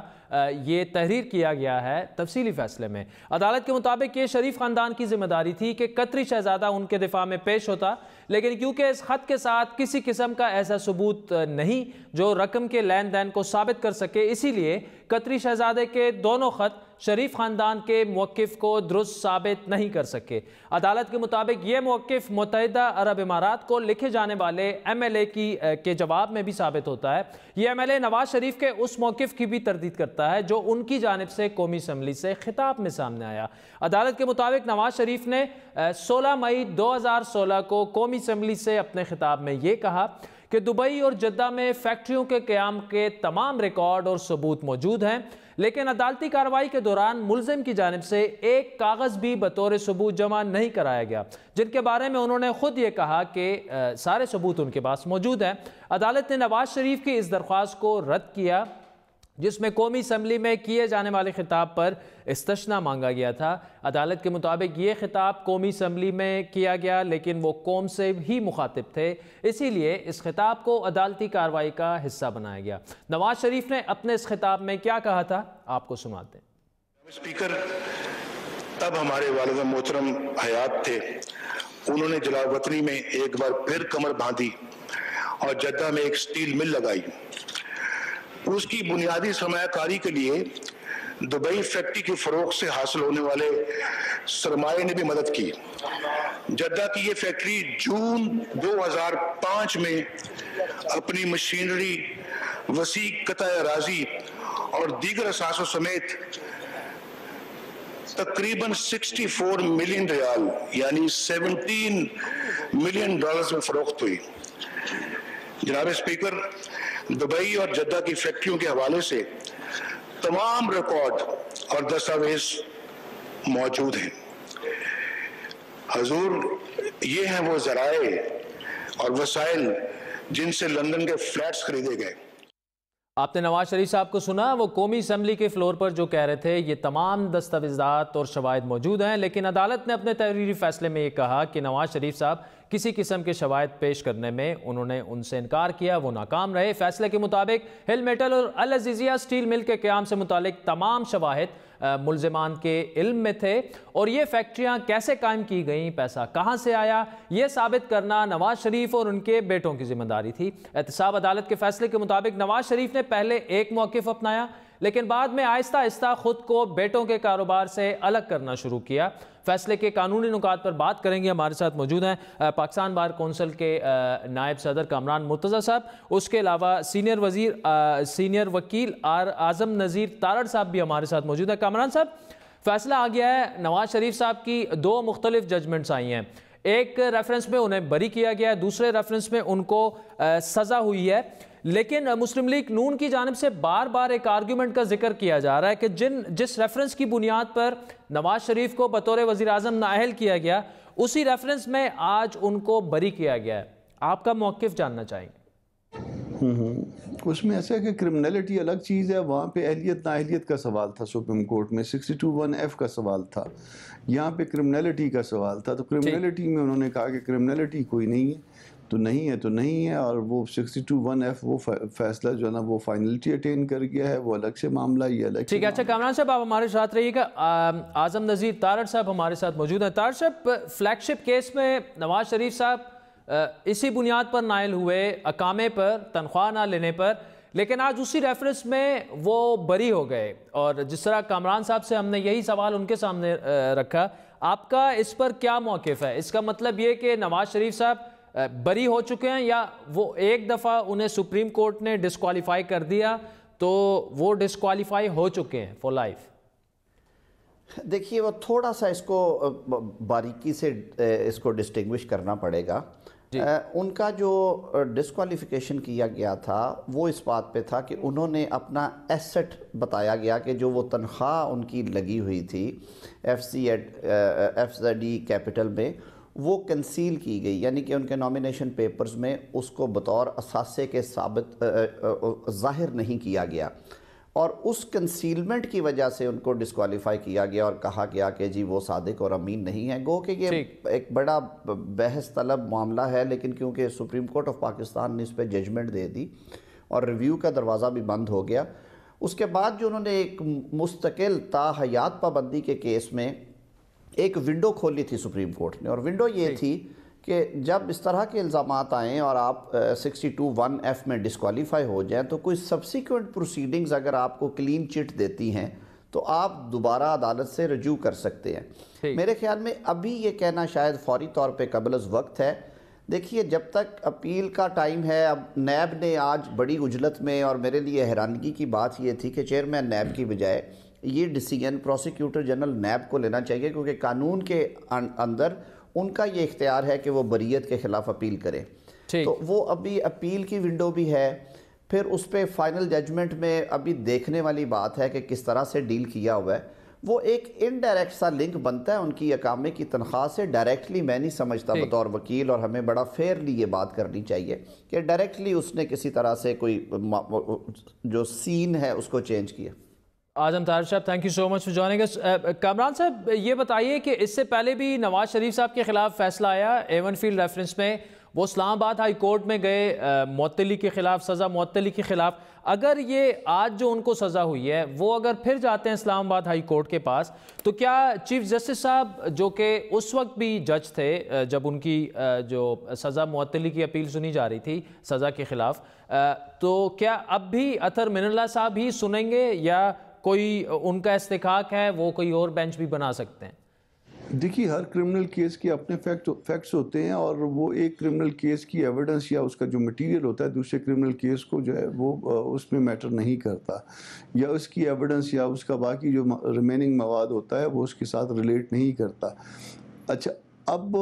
ये तहरीर किया गया है तफसीली फैसले में। अदालत के मुताबिक ये शरीफ ख़ानदान की जिम्मेदारी थी कि कतरी शहजादा उनके दिफा में पेश होता, लेकिन क्योंकि इस खत के साथ किसी किस्म का ऐसा सबूत नहीं जो रकम के लेन देन को साबित कर सके, इसीलिए कतरी शहजादे के दोनों खत शरीफ खानदान के मौक़िफ़ को दुरुस्त साबित नहीं कर सके। अदालत के मुताबिक ये मौक़िफ़ मुत्तहिदा अरब इमारात को लिखे जाने वाले MLA के जवाब में भी साबित होता है। ये MLA नवाज शरीफ के उस मौक़िफ़ की भी तरदीद करता है जो उनकी जानिब से कौमी असम्बली से खिताब में सामने आया। अदालत के मुताबिक नवाज शरीफ ने 16 मई 2016 को कौमी असम्बली से अपने खिताब में ये कहा कि दुबई और जद्दा में फैक्ट्रियों के क़याम के तमाम रिकॉर्ड और सबूत मौजूद हैं, लेकिन अदालती कार्रवाई के दौरान मुल्ज़िम की जानिब से एक कागज़ भी बतौर सबूत जमा नहीं कराया गया, जिनके बारे में उन्होंने खुद ये कहा कि सारे सबूत उनके पास मौजूद हैं। अदालत ने नवाज शरीफ की इस दरख्वास्त को रद्द किया जिसमें कौमी असम्बली में किए जाने वाले खिताब पर इस्तशना मांगा गया था। अदालत के मुताबिक ये खिताब कौमी असम्बली में किया गया, लेकिन वो कौम से ही मुखातिब थे, इसीलिए इस खिताब को अदालती कार्रवाई का हिस्सा बनाया गया। नवाज शरीफ ने अपने इस खिताब में क्या कहा था, आपको सुनाते हैं। स्पीकर, तब हमारे वालिद मोहतरम हयात थे, उन्होंने जलावतनी में एक बार फिर कमर बांधी और जद्दा में एक स्टील मिल लगाई। उसकी बुनियादी सरमायाकारी के लिए दुबई फैक्ट्री की फरोख से हासिल होने वाले सरमाए ने भी मदद की। जद्दा की ये फैक्ट्री जून 2005 में अपनी मशीनरी, वसी कताए अराजी और दीगर असासों समेत तकरीबन 64 मिलियन रियाल यानी 17 मिलियन डॉलर्स में फरोख्त हुई। जनाब स्पीकर, दुबई और जद्दा की फैक्ट्रियों के हवाले से तमाम रिकॉर्ड और दस्तावेज मौजूद हैं। हजूर, ये हैं वो ज़राए और वसाइल जिनसे लंदन के फ्लैट्स खरीदे गए। आपने नवाज शरीफ साहब को सुना, वो कौमी असम्बली के फ्लोर पर जो कह रहे थे ये तमाम दस्तावेजात और शवाहिद मौजूद हैं, लेकिन अदालत ने अपने तहरीरी फैसले में ये कहा कि नवाज शरीफ साहब किसी किस्म के शवाहिद पेश करने में उन्होंने उनसे इनकार किया, वो नाकाम रहे। फैसले के मुताबिक हिल मेटल और अल अजीजिया स्टील मिल के क़याम से मुतालिक तमाम शवाहिद मुल्ज़िमान के इल्म में थे, और ये फैक्ट्रियाँ कैसे कायम की गईं, पैसा कहाँ से आया, ये साबित करना नवाज शरीफ और उनके बेटों की जिम्मेदारी थी। एहतसाब अदालत के फैसले के मुताबिक नवाज शरीफ ने पहले एक मौक़िफ़ अपनाया, लेकिन बाद में आहिस्ता आहिस्ता खुद को बेटों के कारोबार से अलग करना शुरू किया। फैसले के कानूनी नुकात पर बात करेंगे। हमारे साथ मौजूद हैं पाकिस्तान बार कौंसिल के नायब सदर कामरान मुर्तज़ा साहब, उसके अलावा सीनियर वकील आज़म नज़ीर तारड़ साहब भी हमारे साथ मौजूद हैं। कामरान साहब, फैसला आ गया है, नवाज शरीफ साहब की 2 मुख्तलिफ जजमेंट्स आई हैं। एक रेफरेंस में उन्हें बरी किया गया है, दूसरे रेफरेंस में उनको सज़ा हुई है, लेकिन मुस्लिम लीग नून की जानिब से बार बार एक आर्ग्यूमेंट का जिक्र किया जा रहा है कि जिस रेफरेंस की बुनियाद पर नवाज शरीफ को बतौर वज़ीर आज़म नाअहल किया गया, उसी रेफरेंस में आज उनको बरी किया गया है। आपका मौक़िफ़ जानना चाहेंगे। उसमें ऐसा है कि क्रिमिनलिटी अलग चीज़ है, वहाँ पे अहलियत नाअहलियत का सवाल था सुप्रीम कोर्ट में, 62(1)(f) का सवाल था, यहाँ पे क्रिमिनलिटी का सवाल था। तो क्रिमिनलिटी में उन्होंने कहा कि क्रिमिनलिटी कोई नहीं है, तो नहीं है तो नहीं है, और वो 62(1)(f) वो फैसला जो है ना वो फाइनलिटी अटेन कर गया है, वो अलग से मामला, ये अलग। ठीक है, अच्छा कामरान साहब आप हमारे साथ रहिएगा। आज़म नज़ीर तारड़ साहब हमारे साथ मौजूद हैं। तारड़ साहब, फ्लैगशिप केस में नवाज शरीफ साहब इसी बुनियाद पर नायल हुए, अकामे पर, तनख्वाह ना लेने पर, लेकिन आज उसी रेफरेंस में वो बरी हो गए। और जिस तरह कामरान साहब से हमने यही सवाल उनके सामने रखा, आपका इस पर क्या मौक़िफ़ है? इसका मतलब ये कि नवाज शरीफ साहब बरी हो चुके हैं, या वो एक दफ़ा उन्हें सुप्रीम कोर्ट ने डिस्क्वालीफाई कर दिया तो वो डिस्क्वालीफाई हो चुके हैं फॉर लाइफ? देखिए, वो थोड़ा सा इसको बारीकी से इसको डिस्टिंग्विश करना पड़ेगा। उनका जो डिस्क्वालिफिकेशन किया गया था वो इस बात पे था कि उन्होंने अपना एसेट बताया गया कि जो वो तनख्वाह उनकी लगी हुई थी FZE कैपिटल में, वो कंसील की गई, यानी कि उनके नॉमिनेशन पेपर्स में उसको बतौर असासे के साबित ज़ाहिर नहीं किया गया, और उस कंसीलमेंट की वजह से उनको डिस्क्वालीफाई किया गया और कहा गया कि जी वो सादिक और अमीन नहीं है। गो कि ये एक बड़ा बहस तलब मामला है, लेकिन क्योंकि सुप्रीम कोर्ट ऑफ पाकिस्तान ने इस पर जजमेंट दे दी और रिव्यू का दरवाज़ा भी बंद हो गया, उसके बाद जो उन्होंने एक मुस्तकिल ताहयात पाबंदी के केस में एक विंडो खोली थी सुप्रीम कोर्ट ने, और विंडो ये थी कि जब इस तरह के इल्ज़ामात आएँ और आप 62(1)(f) में डिस्क्वालीफाई हो जाएं, तो कोई सब्सिक्वेंट प्रोसीडिंग्स अगर आपको क्लीन चिट देती हैं तो आप दोबारा अदालत से रजू कर सकते हैं। मेरे ख्याल में अभी ये कहना शायद फौरी तौर पे कबल अज़ वक्त है। देखिए, जब तक अपील का टाइम है, अब नैब ने आज बड़ी उजलत में, और मेरे लिए हैरानगी की बात ये थी कि चेयरमैन नैब की बजाय ये डिसीजन प्रोसिक्यूटर जनरल नैब को लेना चाहिए, क्योंकि कानून के अंदर उनका ये इख्तियार है कि वो बरीयत के ख़िलाफ़ अपील करें। तो वो अभी अपील की विंडो भी है, फिर उस पर फाइनल जजमेंट में अभी देखने वाली बात है कि किस तरह से डील किया हुआ है। वो एक इनडायरेक्ट सा लिंक बनता है उनकी अकामे की तनख्वाह से, डायरेक्टली मैं नहीं समझता बतौर वकील, और हमें बड़ा फेयरली ये बात करनी चाहिए कि डायरेक्टली उसने किसी तरह से कोई जो सीन है उसको चेंज किया। आज़म तारड़ साहब, thank you so much for joining us. Kamran साहब, ये बताइए कि इससे पहले भी नवाज शरीफ साहब के खिलाफ फैसला आया एवन फील्ड रेफरेंस में, वो इस्लामाबाद हाई कोर्ट में गए मुअत्तली के खिलाफ, सज़ा मुअत्तली के खिलाफ। अगर ये आज जो उनको सज़ा हुई है वो अगर फिर जाते हैं इस्लामाबाद हाई कोर्ट के पास, तो क्या चीफ जस्टिस साहब, जो कि उस वक्त भी जज थे जब उनकी जो सज़ा मुअत्तली की अपील सुनी जा रही थी सज़ा के खिलाफ, तो क्या अब भी अतर मिनल्ला साहब ही सुनेंगे, या कोई उनका इस्तिकाक है वो कोई और बेंच भी बना सकते हैं? देखिए, हर क्रिमिनल केस के अपने फैक्ट्स होते हैं, और वो एक क्रिमिनल केस की एविडेंस या उसका जो मटेरियल होता है दूसरे क्रिमिनल केस को जो है वो उसमें मैटर नहीं करता, या उसकी एविडेंस या उसका बाकी जो रिमेनिंग मवाद होता है वो उसके साथ रिलेट नहीं करता। अच्छा, अब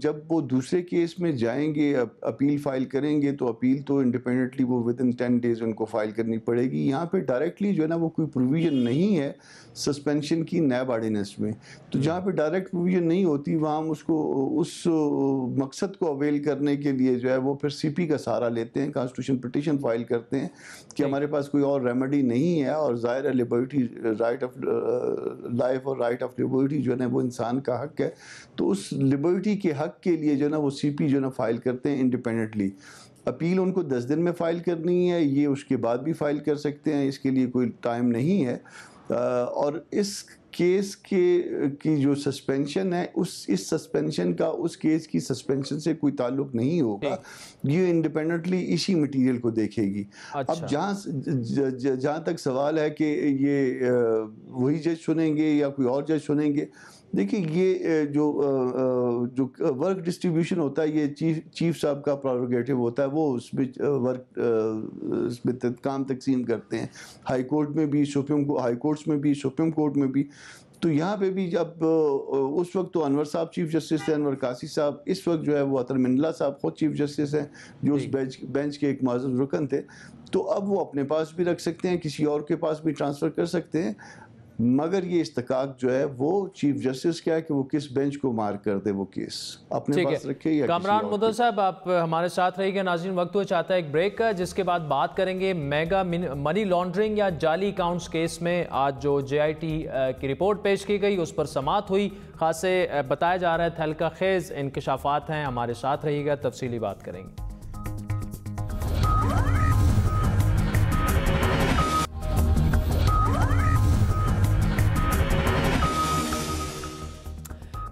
जब वो दूसरे केस में जाएंगे, अपील फाइल करेंगे, तो अपील तो इंडिपेंडेंटली वो विद इन 10 डेज उनको फाइल करनी पड़ेगी। यहाँ पे डायरेक्टली जो है ना वो कोई प्रोविज़न नहीं है सस्पेंशन की नैब ऑर्डिनेंस में, तो जहाँ पे डायरेक्ट प्रोविज़न नहीं होती वहाँ हम उसको उस मकसद को अवेल करने के लिए जो है वो फिर CP का सहारा लेते हैं, कॉन्स्टिट्यूशन पिटीशन फाइल करते हैं कि हमारे पास कोई और रेमेडी नहीं है, और ज़ाहिर है लिबर्टी, राइट ऑफ लाइफ और राइट ऑफ लिबर्टी जो है ना वो इंसान का हक है, तो उस लिबर्टी के हक के लिए जो है ना वो CP जो है ना फाइल करते हैं इंडिपेंडेंटली। अपील उनको 10 दिन में फ़ाइल करनी है, ये उसके बाद भी फाइल कर सकते हैं, इसके लिए कोई टाइम नहीं है। और इस केस की जो सस्पेंशन है इस सस्पेंशन का उस केस की सस्पेंशन से कोई ताल्लुक नहीं होगा, ये इंडिपेंडेंटली इसी मटेरियल को देखेगी। अच्छा। अब जहाँ तक सवाल है कि ये वही जज सुनेंगे या कोई और जज सुनेंगे, देखिए ये जो वर्क डिस्ट्रीब्यूशन होता है ये चीफ साहब का प्रोरोगेटिव होता है, वो उसमें काम तकसीम करते हैं, हाई कोर्ट में भी, हाई कोर्ट्स में भी, सुप्रीम कोर्ट में भी। तो यहाँ पे भी जब उस वक्त तो अनवर साहब चीफ जस्टिस थे, अनवर कासी साहब, इस वक्त जो है वो अतर मिनल्ला साहब खुद चीफ जस्टिस हैं, जो उस बेंच के एक माज़ूर रुकन थे। तो अब वो अपने पास भी रख सकते हैं, किसी और के पास भी ट्रांसफ़र कर सकते हैं, मगर ये इस्तकाक जो है वो चीफ जस्टिस क्या है कि वो किस बेंच को मार कर दे, वो केस अपने पास रखे या कामरान मुदल साहब आप हमारे साथ रहिएगा। नाज़रीन वक्त हुआ चाहता है एक ब्रेक का, जिसके बाद बात करेंगे मेगा मनी लॉन्ड्रिंग या जाली अकाउंट्स केस में आज जो JIT की रिपोर्ट पेश की गई उस पर समाअत हुई, खासे बताया जा रहा है तहलका खेज इंकशाफात हैं। हमारे साथ रहिएगा, तफसीली बात करेंगे।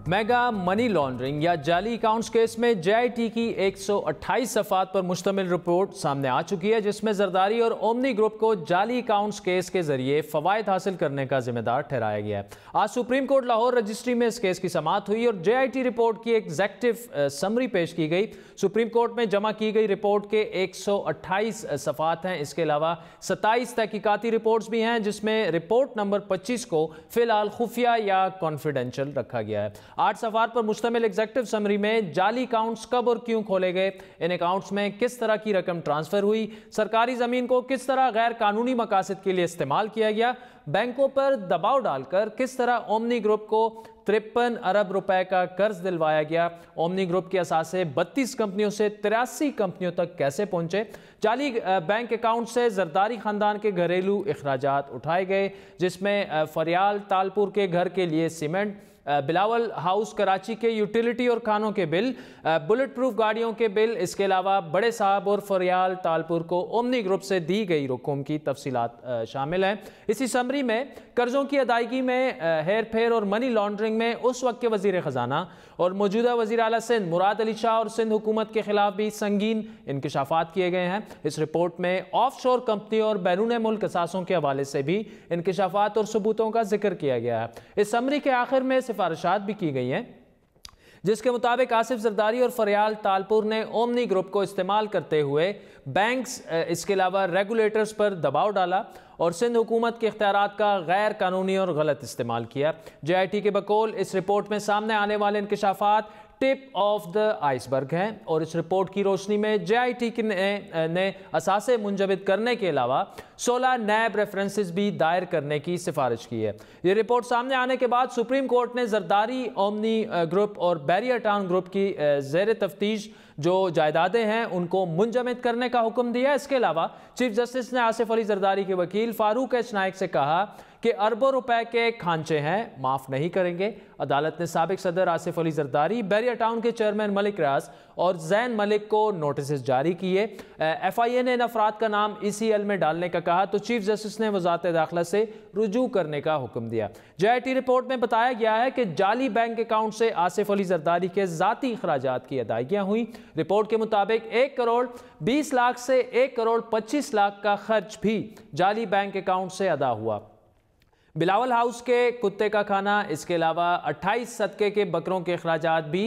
मेगा मनी लॉन्ड्रिंग या जाली अकाउंट्स केस में JIT की 128 सफ़ात पर मुश्तमिल रिपोर्ट सामने आ चुकी है, जिसमें जरदारी और ओमनी ग्रुप को जाली अकाउंट्स केस के जरिए फ़वायद हासिल करने का जिम्मेदार ठहराया गया है। आज सुप्रीम कोर्ट लाहौर रजिस्ट्री में इस केस की समाअत हुई और JIT रिपोर्ट की एग्जेक्टिव समरी पेश की गई। सुप्रीम कोर्ट में जमा की गई रिपोर्ट के 128 सफ़ात हैं। इसके अलावा 27 तहकीकाती रिपोर्ट्स भी हैं, जिसमें रिपोर्ट नंबर 25 को फिलहाल खुफिया या कॉन्फिडेंशियल रखा गया है। 8 सफ़ात पर मुश्तमिल एग्जेक्टिव समरी में जाली अकाउंट्स कब और क्यों खोले गए, इन अकाउंट्स में किस तरह की रकम ट्रांसफर हुई, सरकारी ज़मीन को किस तरह गैर कानूनी मकासद के लिए इस्तेमाल किया गया, बैंकों पर दबाव डालकर किस तरह ओमनी ग्रुप को 53 अरब रुपए का कर्ज दिलवाया गया, ओमनी ग्रुप के असासे 32 कंपनियों से 83 कंपनियों तक कैसे पहुंचे, जाली बैंक अकाउंट से जरदारी खानदान के घरेलू अखराजात उठाए गए, जिसमें फरियाल तालपुर के घर के लिए सीमेंट, बिलावल हाउस कराची के यूटिलिटी और खानों के बिल, बुलेट प्रूफ गाड़ियों के बिल, इसके अलावा बड़े साहब और फरियाल तालपुर को ओमनी ग्रुप से दी गई रकूम की तफसीलात शामिल हैं। इसी समरी में कर्जों की अदायगी में हेर फेर और मनी लॉन्ड्रिंग में उस वक्त के वजीर ख़जाना और मौजूदा वजीर आला सिंध मुराद अली शाह और सिंध हुकूमत के खिलाफ भी संगीन इंकशाफात किए गए हैं। इस रिपोर्ट में ऑफशोर कंपनियों और बैरून मुल्क असासों के हवाले से भी इंकशाफात और सबूतों का जिक्र किया गया है। इस समरी के आखिर में सिफारिशात भी की गई हैं, जिसके मुताबिक आसिफ जरदारी और फरियाल तालपुर ने ओमनी ग्रुप को इस्तेमाल करते हुए बैंक्स, इसके अलावा रेगुलेटर्स पर दबाव डाला और सिंध हुकूमत के इख्तियारात का गैर कानूनी और गलत इस्तेमाल किया। JIT के बकौल इस रिपोर्ट में सामने आने वाले इंकशाफात टिप ऑफ द आइसबर्ग हैं और इस रिपोर्ट की रोशनी में JIT ने असासे मुंजबिद करने के अलावा 16 नैब रेफरेंसेस भी दायर करने की सिफारिश की है। ये रिपोर्ट सामने आने के बाद सुप्रीम कोर्ट ने जरदारी, ओमनी ग्रुप और बैरियर टाउन ग्रुप की ज़ेर तफ्तीश जो जायदादें हैं उनको मुंजमद करने का हुक्म दिया। इसके अलावा चीफ जस्टिस ने आसिफ अली जरदारी के वकील फारूक एच नाइक से कहा कि अरबों रुपए के खांचे हैं, माफ नहीं करेंगे। अदालत ने साबिक सदर आसिफ अली जरदारी, बैरियर टाउन के चेयरमैन मलिक रियाज और जैन मलिक को नोटिस जारी किए। FIA ने इन अफराद का नाम ECL में डालने का कहा तो चीफ जस्टिस ने वजारत दाखिला से रुजू करने का हुक्म दिया। JIT रिपोर्ट में बताया गया है कि जाली बैंक अकाउंट से आसिफ अली जरदारी के जाती अखराजात की अदायगियां हुई। रिपोर्ट के मुताबिक 1 करोड़ 20 लाख से 1 करोड़ 25 लाख का खर्च भी जाली बैंक अकाउंट से अदा हुआ। बिलावल हाउस के कुत्ते का खाना, इसके अलावा 28 सदके के बकरों के अखराजात भी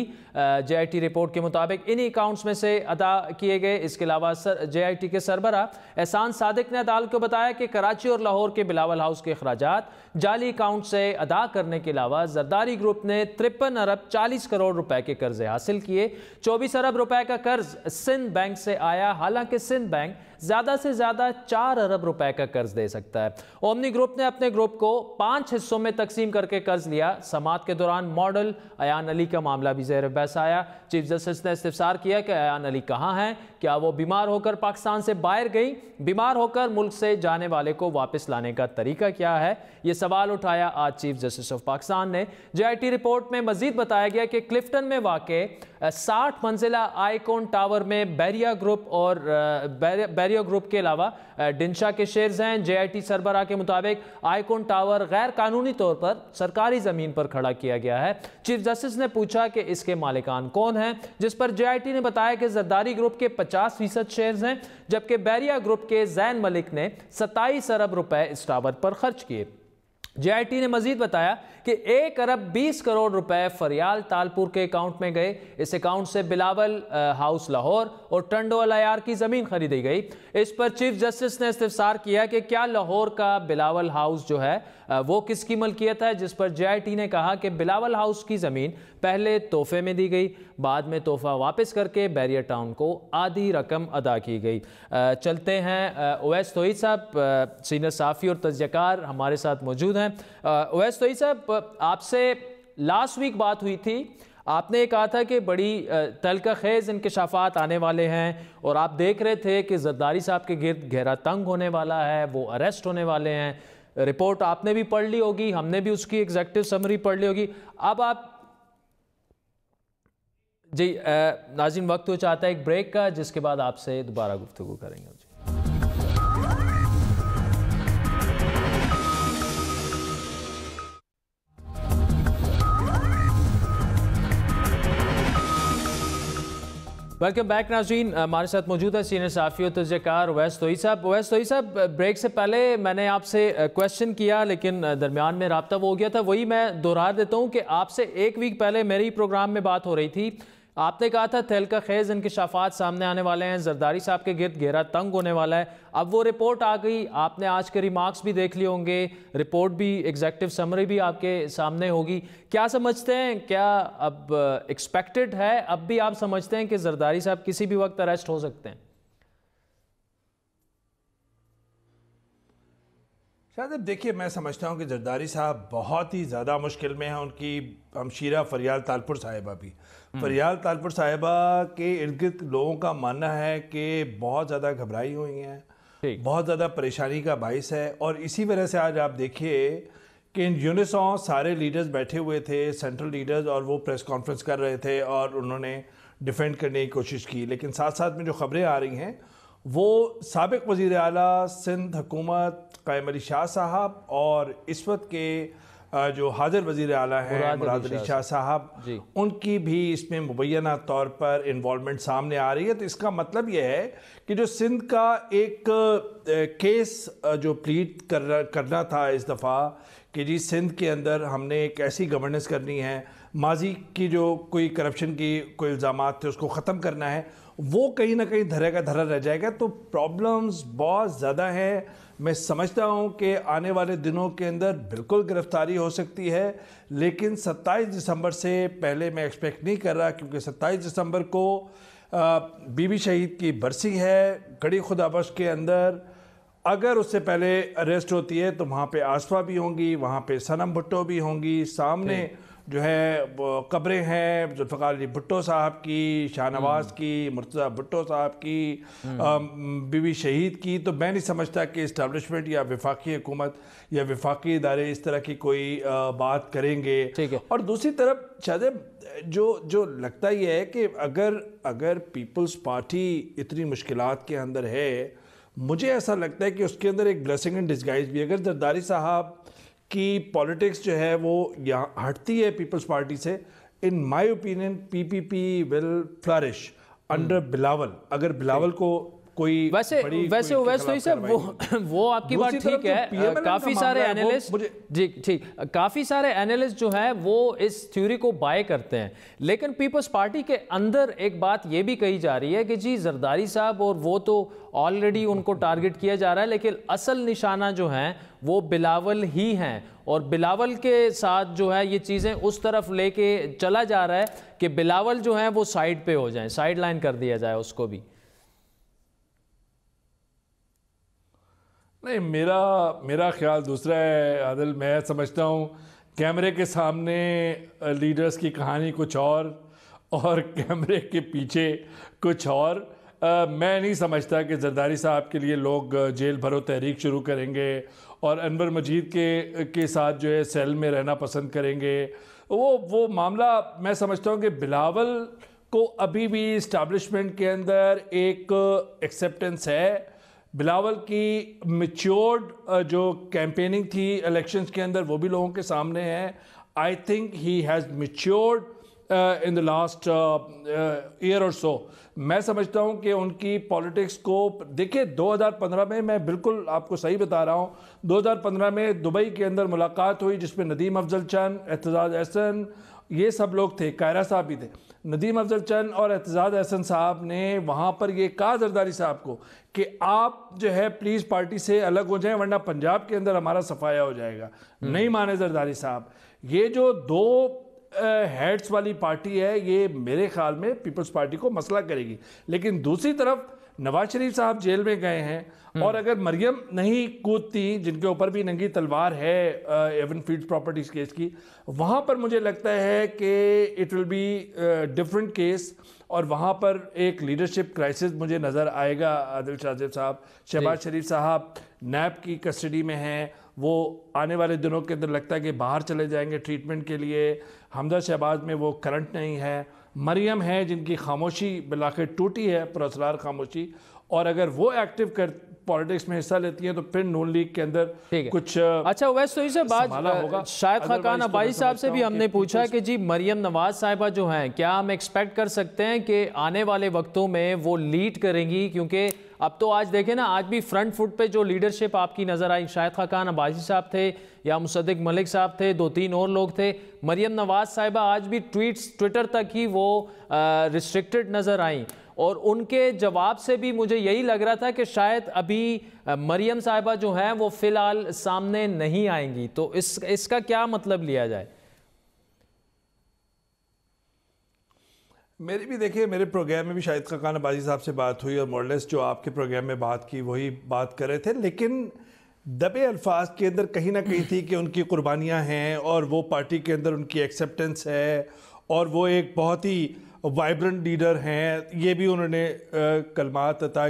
JIT रिपोर्ट के मुताबिक इन्हीं अकाउंट्स में से अदा किए गए। इसके अलावा JIT के सरबरा एहसान सादिक ने अदालत को बताया कि कराची और लाहौर के बिलावल हाउस के अखराजात जाली अकाउंट से अदा करने के अलावा जरदारी ग्रुप ने 53 अरब 40 करोड़ रुपए के कर्जे हासिल किए। 24 अरब रुपए का कर्ज सिंध बैंक से आया, हालांकि सिंध बैंक ज्यादा से ज्यादा 4 अरब रुपए का कर्ज दे सकता है। ओमनी ग्रुप ने अपने ग्रुप को 5 हिस्सों में तकसीम करके कर्ज लिया। समाअत के दौरान मॉडल अयान अली का मामला भी ज़ेर बहस आया। चीफ जस्टिस ने इस्तिफसार किया कि अयान अली कहाँ हैं, क्या वो बीमार होकर पाकिस्तान से बाहर गई, बीमार होकर मुल्क से जाने वाले को वापस लाने का तरीका क्या है, ये सवाल उठाया आज चीफ जस्टिस ऑफ पाकिस्तान ने। JIT रिपोर्ट में मजीद बताया गया कि क्लिफ्टन में वाक़े 60 मंजिला आइकॉन टावर में बैरिया ग्रुप और बैरिया ग्रुप के अलावा डिंशा के शेयर्स हैं। JIT सरबरा के मुताबिक आइकॉन टावर गैर कानूनी तौर पर सरकारी ज़मीन पर खड़ा किया गया है। चीफ जस्टिस ने पूछा कि इसके मालिकान कौन हैं, जिस पर JIT ने बताया कि जरदारी ग्रुप के 50% शेयर्स हैं, जबकि बैरिया ग्रुप के जैन मलिक ने 27 अरब रुपए इस टावर पर खर्च किए। JIT ने मजीद बताया कि 1 अरब 20 करोड़ रुपए फरियाल तालपुर के अकाउंट में गए। इस अकाउंट से बिलावल हाउस लाहौर और टंडोल आयार की ज़मीन खरीदी गई। इस पर चीफ जस्टिस ने इस्तिफसार किया कि क्या लाहौर का बिलावल हाउस जो है वो किसकी मलकियत है, जिस पर JIT ने कहा कि बिलावल हाउस की ज़मीन पहले तोहफे में दी गई, बाद में तोहफा वापस करके बैरियर टाउन को आधी रकम अदा की गई। चलते हैं ओवैस तोहीद साहब, सीनियर साफ़ी और तजज़ियाकार हमारे साथ मौजूद हैं। ओवैस तोहीद साहब, आपसे लास्ट वीक बात हुई थी, आपने ये कहा था कि बड़ी तलका खेज़ इंकशाफात आने वाले हैं और आप देख रहे थे कि जरदारी साहब के गिर्द घेरा तंग होने वाला है, वो अरेस्ट होने वाले हैं। रिपोर्ट आपने भी पढ़ ली होगी, हमने भी उसकी एग्जेक्टिव समरी पढ़ ली होगी। अब आप जी नाज़रीन, वक्त हो चाहता है एक ब्रेक का, जिसके बाद आपसे दोबारा गुफ्तगू करेंगे। वेलकम बैक नाज़रीन, हमारे साथ मौजूद है सीनियर साफ़ी और तजज़ियाकार ओवैस तोहीद साहब। ओवैस तोहीद साहब, ब्रेक से पहले मैंने आपसे क्वेश्चन किया लेकिन दरमियान में राब्ता वो हो गया था, वही मैं दोहरा देता हूँ कि आपसे 1 वीक पहले मेरी प्रोग्राम में बात हो रही थी। आपने कहा था तहलका खेज़ इंकशाफात सामने आने वाले हैं, जरदारी साहब के गिर्द घेरा तंग होने वाला है। अब वो रिपोर्ट आ गई, आपने आज के रिमार्क्स भी देख लिए होंगे, रिपोर्ट भी, एग्जेक्टिव समरी भी आपके सामने होगी। क्या समझते हैं, क्या अब एक्सपेक्टेड है, अब भी आप समझते हैं कि जरदारी साहब किसी भी वक्त अरेस्ट हो सकते हैं? शायद देखिए, मैं समझता हूँ कि जरदारी साहब बहुत ही ज़्यादा मुश्किल में हैं। उनकी हमशीरा फरियाल तालपुर साहिबा भी, फरियाल तालपुर साहिबा के इर्द गिर्द लोगों का मानना है कि बहुत ज़्यादा घबराई हुई हैं, बहुत ज़्यादा परेशानी का बाइस है। और इसी वजह से आज आप देखिए कि इन यूनिसॉन सारे लीडर्स बैठे हुए थे, सेंट्रल लीडर्स, और वो प्रेस कॉन्फ्रेंस कर रहे थे और उन्होंने डिफेंड करने की कोशिश की। लेकिन साथ साथ में जो ख़बरें आ रही हैं वो साबिक़ वज़ीर आला सिंध हुकूमत क़ायम अली शाह साहब और इस वक्त के जो हाजिर वज़ीर आला हैं मुराद अली शाह साहब, उनकी भी इसमें मुबैना तौर पर इन्वॉल्वमेंट सामने आ रही है। तो इसका मतलब यह है कि जो सिंध का एक केस जो प्लीड करना था इस दफ़ा कि जी सिंध के अंदर हमने एक ऐसी गवर्नेंस करनी है, माजी की जो कोई करप्शन की कोई इल्ज़ामात थे उसको ख़त्म करना है, वो कहीं ना कहीं धरे का धरा रह जाएगा। तो प्रॉब्लम्स बहुत ज़्यादा हैं। मैं समझता हूँ कि आने वाले दिनों के अंदर बिल्कुल गिरफ्तारी हो सकती है, लेकिन 27 दिसंबर से पहले मैं एक्सपेक्ट नहीं कर रहा, क्योंकि 27 दिसंबर को बीबी शहीद की बरसी है गड़ी खुदाबख्श के अंदर। अगर उससे पहले अरेस्ट होती है तो वहाँ पे आसफा भी होंगी, वहाँ पे सनम भुट्टो भी होंगी, सामने जो है कब्रें हैं जुल्फ़िकार अली भुट्टो साहब की, शाहनवाज की, मुर्तज़ा भुट्टो साहब की, बीवी शहीद की। तो मैं नहीं समझता कि इस्टेब्लिशमेंट या वफाकी हुकूमत या वफाकी इदारे इस तरह की कोई बात करेंगे। और दूसरी तरफ शायद जो लगता ही है कि अगर पीपल्स पार्टी इतनी मुश्किलात के अंदर है, मुझे ऐसा लगता है कि उसके अंदर एक ब्लेसिंग इन डिस्गाइज भी, अगर जरदारी साहब की पॉलिटिक्स जो है वो यहाँ हटती है पीपल्स पार्टी से, in my opinion PPP will flourish under Bilawal. अगर बिलावल को कोई वैसे तो सर वो आपकी बात ठीक है। काफी सारे एनालिस्ट जी ठीक, काफी सारे एनालिस्ट जो है वो इस थ्योरी को बाय करते हैं, लेकिन पीपल्स पार्टी के अंदर एक बात ये भी कही जा रही है कि जी जरदारी साहब और वो तो ऑलरेडी उनको टारगेट किया जा रहा है, लेकिन असल निशाना जो है वो बिलावल ही हैं और बिलावल के साथ जो है ये चीज़ें उस तरफ लेके चला जा रहा है कि बिलावल जो है वो साइड पे हो जाए, साइड लाइन कर दिया जाए उसको भी। नहीं, मेरा ख्याल दूसरा है आदिल। मैं समझता हूँ कैमरे के सामने लीडर्स की कहानी कुछ और कैमरे के पीछे कुछ और। मैं नहीं समझता कि जरदारी साहब के लिए लोग जेल भरो तहरीक शुरू करेंगे और अनवर मजीद के साथ जो है सेल में रहना पसंद करेंगे। वो मामला मैं समझता हूँ कि बिलावल को अभी भी इस्टेब्लिशमेंट के अंदर एक एक्सेप्टेंस है। बिलावल की मैच्योर्ड जो कैंपेनिंग थी इलेक्शंस के अंदर वो भी लोगों के सामने है। I think he has matured in the last year और सो। मैं समझता हूं कि उनकी पॉलिटिक्स को देखिए, 2015 में मैं बिल्कुल आपको सही बता रहा हूं, 2015 में दुबई के अंदर मुलाकात हुई जिसमें नदीम अफजल चंद, एतजाज अहसन, ये सब लोग थे, कायरा साहब भी थे। नदीम अफजल चंद और एतजाज अहसन साहब ने वहाँ पर ये कहा जरदारी साहब को कि आप जो है प्लीज़ पार्टी से अलग हो जाएं वरना पंजाब के अंदर हमारा सफाया हो जाएगा। नहीं माने जरदारी साहब। ये जो दो हेड्स वाली पार्टी है, ये मेरे ख्याल में पीपल्स पार्टी को मसला करेगी। लेकिन दूसरी तरफ नवाज शरीफ साहब जेल में गए हैं और अगर मरियम नहीं कूदती, जिनके ऊपर भी नंगी तलवार है एवन फील्ड्स प्रॉपर्टीज केस की, वहाँ पर मुझे लगता है कि it will be different case और वहाँ पर एक लीडरशिप क्राइसिस मुझे नज़र आएगा। आदिल शाह साहब, शहबाज शरीफ साहब नैब की कस्टडी में हैं, वो आने वाले दिनों के अंदर लगता है कि बाहर चले जाएंगे ट्रीटमेंट के लिए। हमजा शहबाज में वो करंट नहीं है। मरियम है जिनकी खामोशी बिलाखिर टूटी है, पुरअसरार खामोशी, और अगर वो एक्टिव कर पॉलिटिक्स में हिस्सा लेती हैं तो फिर नून लीग के अंदर कुछ अच्छा। वैसे तो इसे बात शायद खाकान अब्बासी साहब से भी हमने पूछा कि जी मरियम नवाज साहिबा जो हैं, क्या हम एक्सपेक्ट कर सकते हैं कि आने वाले वक्तों में वो लीड करेंगी? क्योंकि अब तो आज देखें ना, आज भी फ्रंट फुट पे जो लीडरशिप आपकी नज़र आई, शायद खाकान अब्बासी साहब थे या मुसद्दिक मलिक साहब थे, 2-3 और लोग थे। मरियम नवाज साहिबा आज भी ट्विटर तक ही वो रिस्ट्रिक्टेड नज़र आई और उनके जवाब से भी मुझे यही लग रहा था कि शायद अभी मरियम साहिबा जो हैं वो फ़िलहाल सामने नहीं आएंगी। तो इसका क्या मतलब लिया जाए? मेरी भी देखिए, मेरे प्रोग्राम में भी शाहिद खाकान अब्बासी साहब से बात हुई और मोरलेस जो आपके प्रोग्राम में बात की वही बात कर रहे थे, लेकिन दबे अल्फाज के अंदर कहीं ना कहीं थी कि उनकी कुर्बानियाँ हैं और वो पार्टी के अंदर उनकी एक्सेप्टेंस है और वो एक बहुत ही वाइब्रेंट लीडर हैं। ये भी उन्होंने कलमात अदा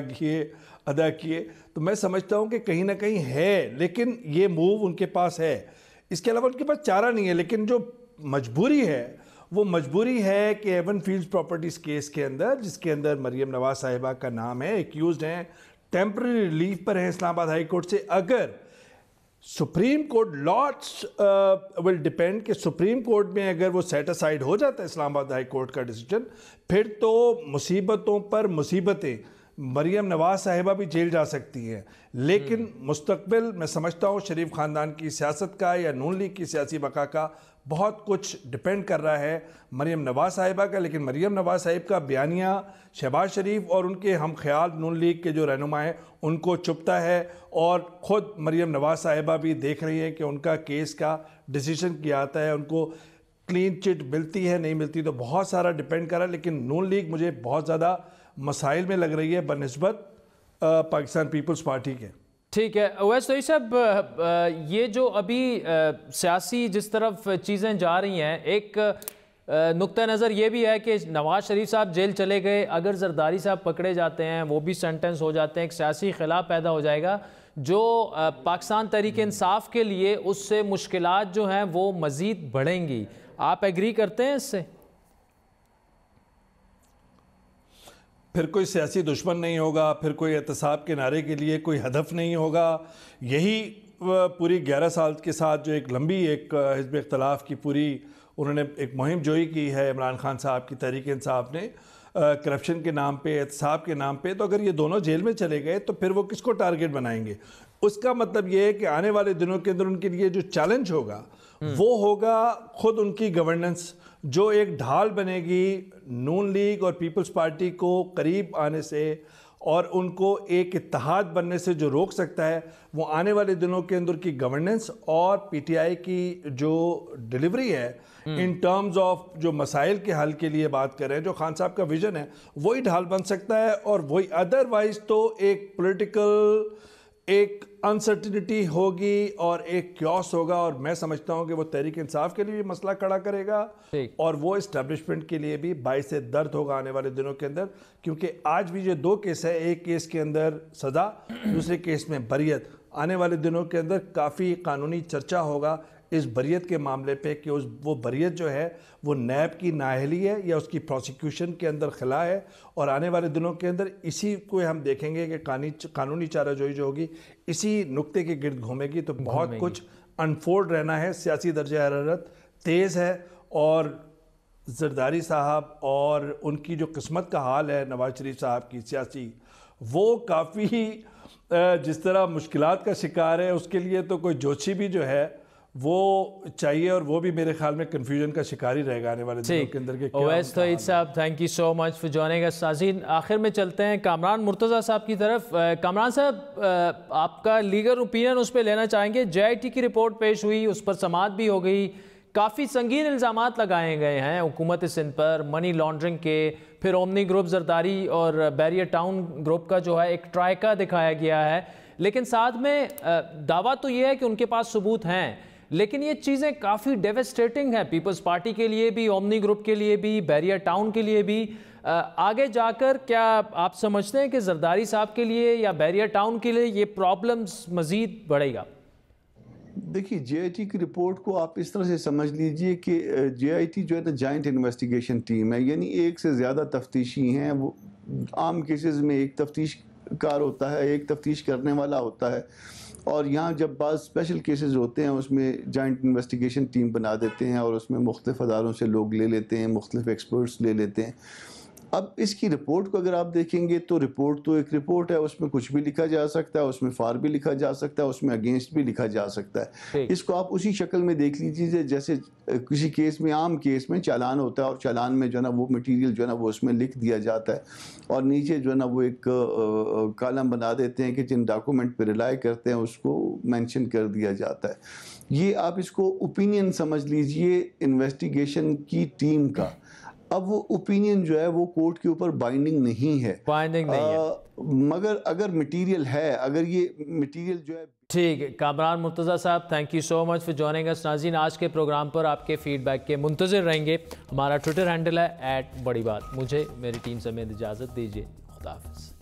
किए। तो मैं समझता हूँ कि कहीं ना कहीं है, लेकिन ये मूव उनके पास है, इसके अलावा उनके पास चारा नहीं है। लेकिन जो मजबूरी है वो मजबूरी है कि एवन फील्ड्स प्रॉपर्टीज़ केस के अंदर, जिसके अंदर मरियम नवाज साहिबा का नाम है, एक्यूज्ड हैं, टेम्पररी रिलीफ पर हैं इस्लामाबाद हाई कोर्ट से, अगर supreme court lords will depend कि सुप्रीम कोर्ट में अगर वो सेट असाइड हो जाता है इस्लामाबाद हाई कोर्ट का डिसीजन, फिर तो मुसीबतों पर मुसीबतें, मरियम नवाज साहिबा भी जेल जा सकती हैं। लेकिन मुस्तकबिल मैं समझता हूँ शरीफ ख़ानदान की सियासत का या नून लीग की सियासी बका का बहुत कुछ डिपेंड कर रहा है मरियम नवाज साहिबा का। लेकिन मरियम नवाज साहिब का बयानिया शहबाज शरीफ और उनके हम ख्याल नून लीग के जो रहनुमा हैं उनको चुभता है, और ख़ुद मरियम नवाज साहिबा भी देख रही हैं कि उनका केस का डिसीजन किया आता है, उनको क्लीन चिट मिलती है नहीं मिलती, तो बहुत सारा डिपेंड कर रहा है। लेकिन नून लीग मुझे बहुत ज़्यादा मसाइल में लग रही है बनस्बत पाकिस्तान पीपल्स पार्टी के। ठीक है वैसे तो सब ये जो अभी सियासी जिस तरफ चीज़ें जा रही हैं, एक नुक्ता नज़र ये भी है कि नवाज शरीफ साहब जेल चले गए, अगर जरदारी साहब पकड़े जाते हैं, वो भी सेंटेंस हो जाते हैं, एक सियासी खिलाफ पैदा हो जाएगा जो पाकिस्तान तहरीक इंसाफ के लिए, उससे मुश्किलात जो हैं वो मज़ीद बढ़ेंगी। आप एग्री करते हैं इससे? फिर कोई सियासी दुश्मन नहीं होगा, फिर कोई एहतसाब के नारे के लिए कोई हदफ नहीं होगा। यही पूरी 11 साल के साथ जो एक लंबी एक हिज़्ब इख्तिलाफ की पूरी उन्होंने एक मुहिम जोई की है इमरान खान साहब की तहरीक इंसाफ ने, करप्शन के नाम पे, एहतसाब के नाम पे। तो अगर ये दोनों जेल में चले गए तो फिर वो किसको टारगेट बनाएंगे? उसका मतलब ये है कि आने वाले दिनों के अंदर उनके लिए जो चैलेंज होगा वो होगा खुद उनकी गवर्नेंस, जो एक ढाल बनेगी नून लीग और पीपल्स पार्टी को करीब आने से और उनको एक इत्तेहाद बनने से जो रोक सकता है, वो आने वाले दिनों के अंदर की गवर्नेंस और पीटीआई की जो डिलीवरी है इन टर्म्स ऑफ जो मसाइल के हल के लिए बात कर रहे हैं, जो खान साहब का विजन है, वही ढाल बन सकता है। और वही, अदरवाइज तो एक पॉलिटिकल एक अनसर्टिनिटी होगी और एक क्योस होगा, और मैं समझता हूं कि वो तहरीक इंसाफ के लिए भी मसला खड़ा करेगा और वो इस्टेब्लिशमेंट के लिए भी बाइस दर्द होगा आने वाले दिनों के अंदर। क्योंकि आज भी ये 2 केस है, एक केस के अंदर सज़ा, दूसरे केस में बरियत। आने वाले दिनों के अंदर काफ़ी कानूनी चर्चा होगा इस बरियत के मामले पे कि वो बरियत जो है वो नैब की नाअहली है या उसकी प्रोसिक्यूशन के अंदर खिला है। और आने वाले दिनों के अंदर इसी को हम देखेंगे कि कानूनी चाराजोई जो होगी इसी नुक्ते के गिर्द घूमेगी। तो बहुत कुछ अनफोल्ड रहना है। सियासी दर्जा हरारत तेज़ है और जरदारी साहब और उनकी जो किस्मत का हाल है नवाज शरीफ साहब की सियासी, वो काफ़ी जिस तरह मुश्किलात का शिकार है, उसके लिए तो कोई जोशी भी जो है वो चाहिए, और वो भी मेरे ख्याल में कन्फ्यूजन का शिकार ही रहेगा आने वाले दिनों के अंदर। ओवैस तोईद साहब, thank you so much for joining us. नाज़रीन, आखिर में चलते हैं कामरान मुर्तज़ा साहब की तरफ। कामरान साहब, आपका लीगल ओपिनियन उस पर लेना चाहेंगे। JIT की रिपोर्ट पेश हुई, उस पर समाअत भी हो गई, काफ़ी संगीन इल्ज़ामात लगाए गए हैं हुकूमत सिंध पर, मनी लॉन्ड्रिंग के, फिर ओमनी ग्रुप जरदारी और बैरियर टाउन ग्रुप का जो है एक ट्रायका दिखाया गया है। लेकिन साथ में दावा तो ये है कि उनके पास सबूत हैं, लेकिन ये चीज़ें काफ़ी डेवेस्टेटिंग हैं पीपल्स पार्टी के लिए भी, ओमनी ग्रुप के लिए भी, बैरियर टाउन के लिए भी। आगे जाकर क्या आप समझते हैं कि जरदारी साहब के लिए या बैरियर टाउन के लिए ये प्रॉब्लम्स मज़ीद बढ़ेगा? देखिए, JIT की रिपोर्ट को आप इस तरह से समझ लीजिए कि JIT जो है ना जॉइंट इन्वेस्टिगेशन टीम है, यानी एक से ज़्यादा तफ्तीशी हैं। वो आम केसेस में एक तफ्तीश कार होता है, एक तफ्तीश करने वाला होता है, और यहाँ जब बाज़ स्पेशल केसेस होते हैं उसमें जॉइंट इन्वेस्टिगेशन टीम बना देते हैं और उसमें मुख्तलिफ अदारों से लोग ले लेते हैं, मुख्तलिफ एक्सपर्ट्स ले लेते हैं। अब इसकी रिपोर्ट को अगर आप देखेंगे तो रिपोर्ट तो एक रिपोर्ट है, उसमें कुछ भी लिखा जा सकता है, उसमें फार भी लिखा जा सकता है, उसमें अगेंस्ट भी लिखा जा सकता है। इसको आप उसी शक्ल में देख लीजिए जैसे किसी केस में, आम केस में चालान होता है और चालान में जो है ना वो मटेरियल जो है ना वो उसमें लिख दिया जाता है और नीचे जो है ना वो एक कॉलम बना देते हैं कि जिन डॉक्यूमेंट पर रिलाई करते हैं उसको मेंशन कर दिया जाता है। ये आप इसको ओपिनियन समझ लीजिए इन्वेस्टिगेशन की टीम का। अब वो ओपिनियन जो है वो कोर्ट के ऊपर बाइंडिंग नहीं है, मगर अगर मटेरियल है, अगर ये मटेरियल जो है। ठीक है कामरान मुर्तज़ा साहब, thank you so much for joining us. नाज़रीन, आज के प्रोग्राम पर आपके फीडबैक के मुंतज़िर रहेंगे। हमारा ट्विटर हैंडल है @बड़ी बात। मुझे मेरी टीम समेत इजाज़त दीजिए। खुदा हाफ़िज़।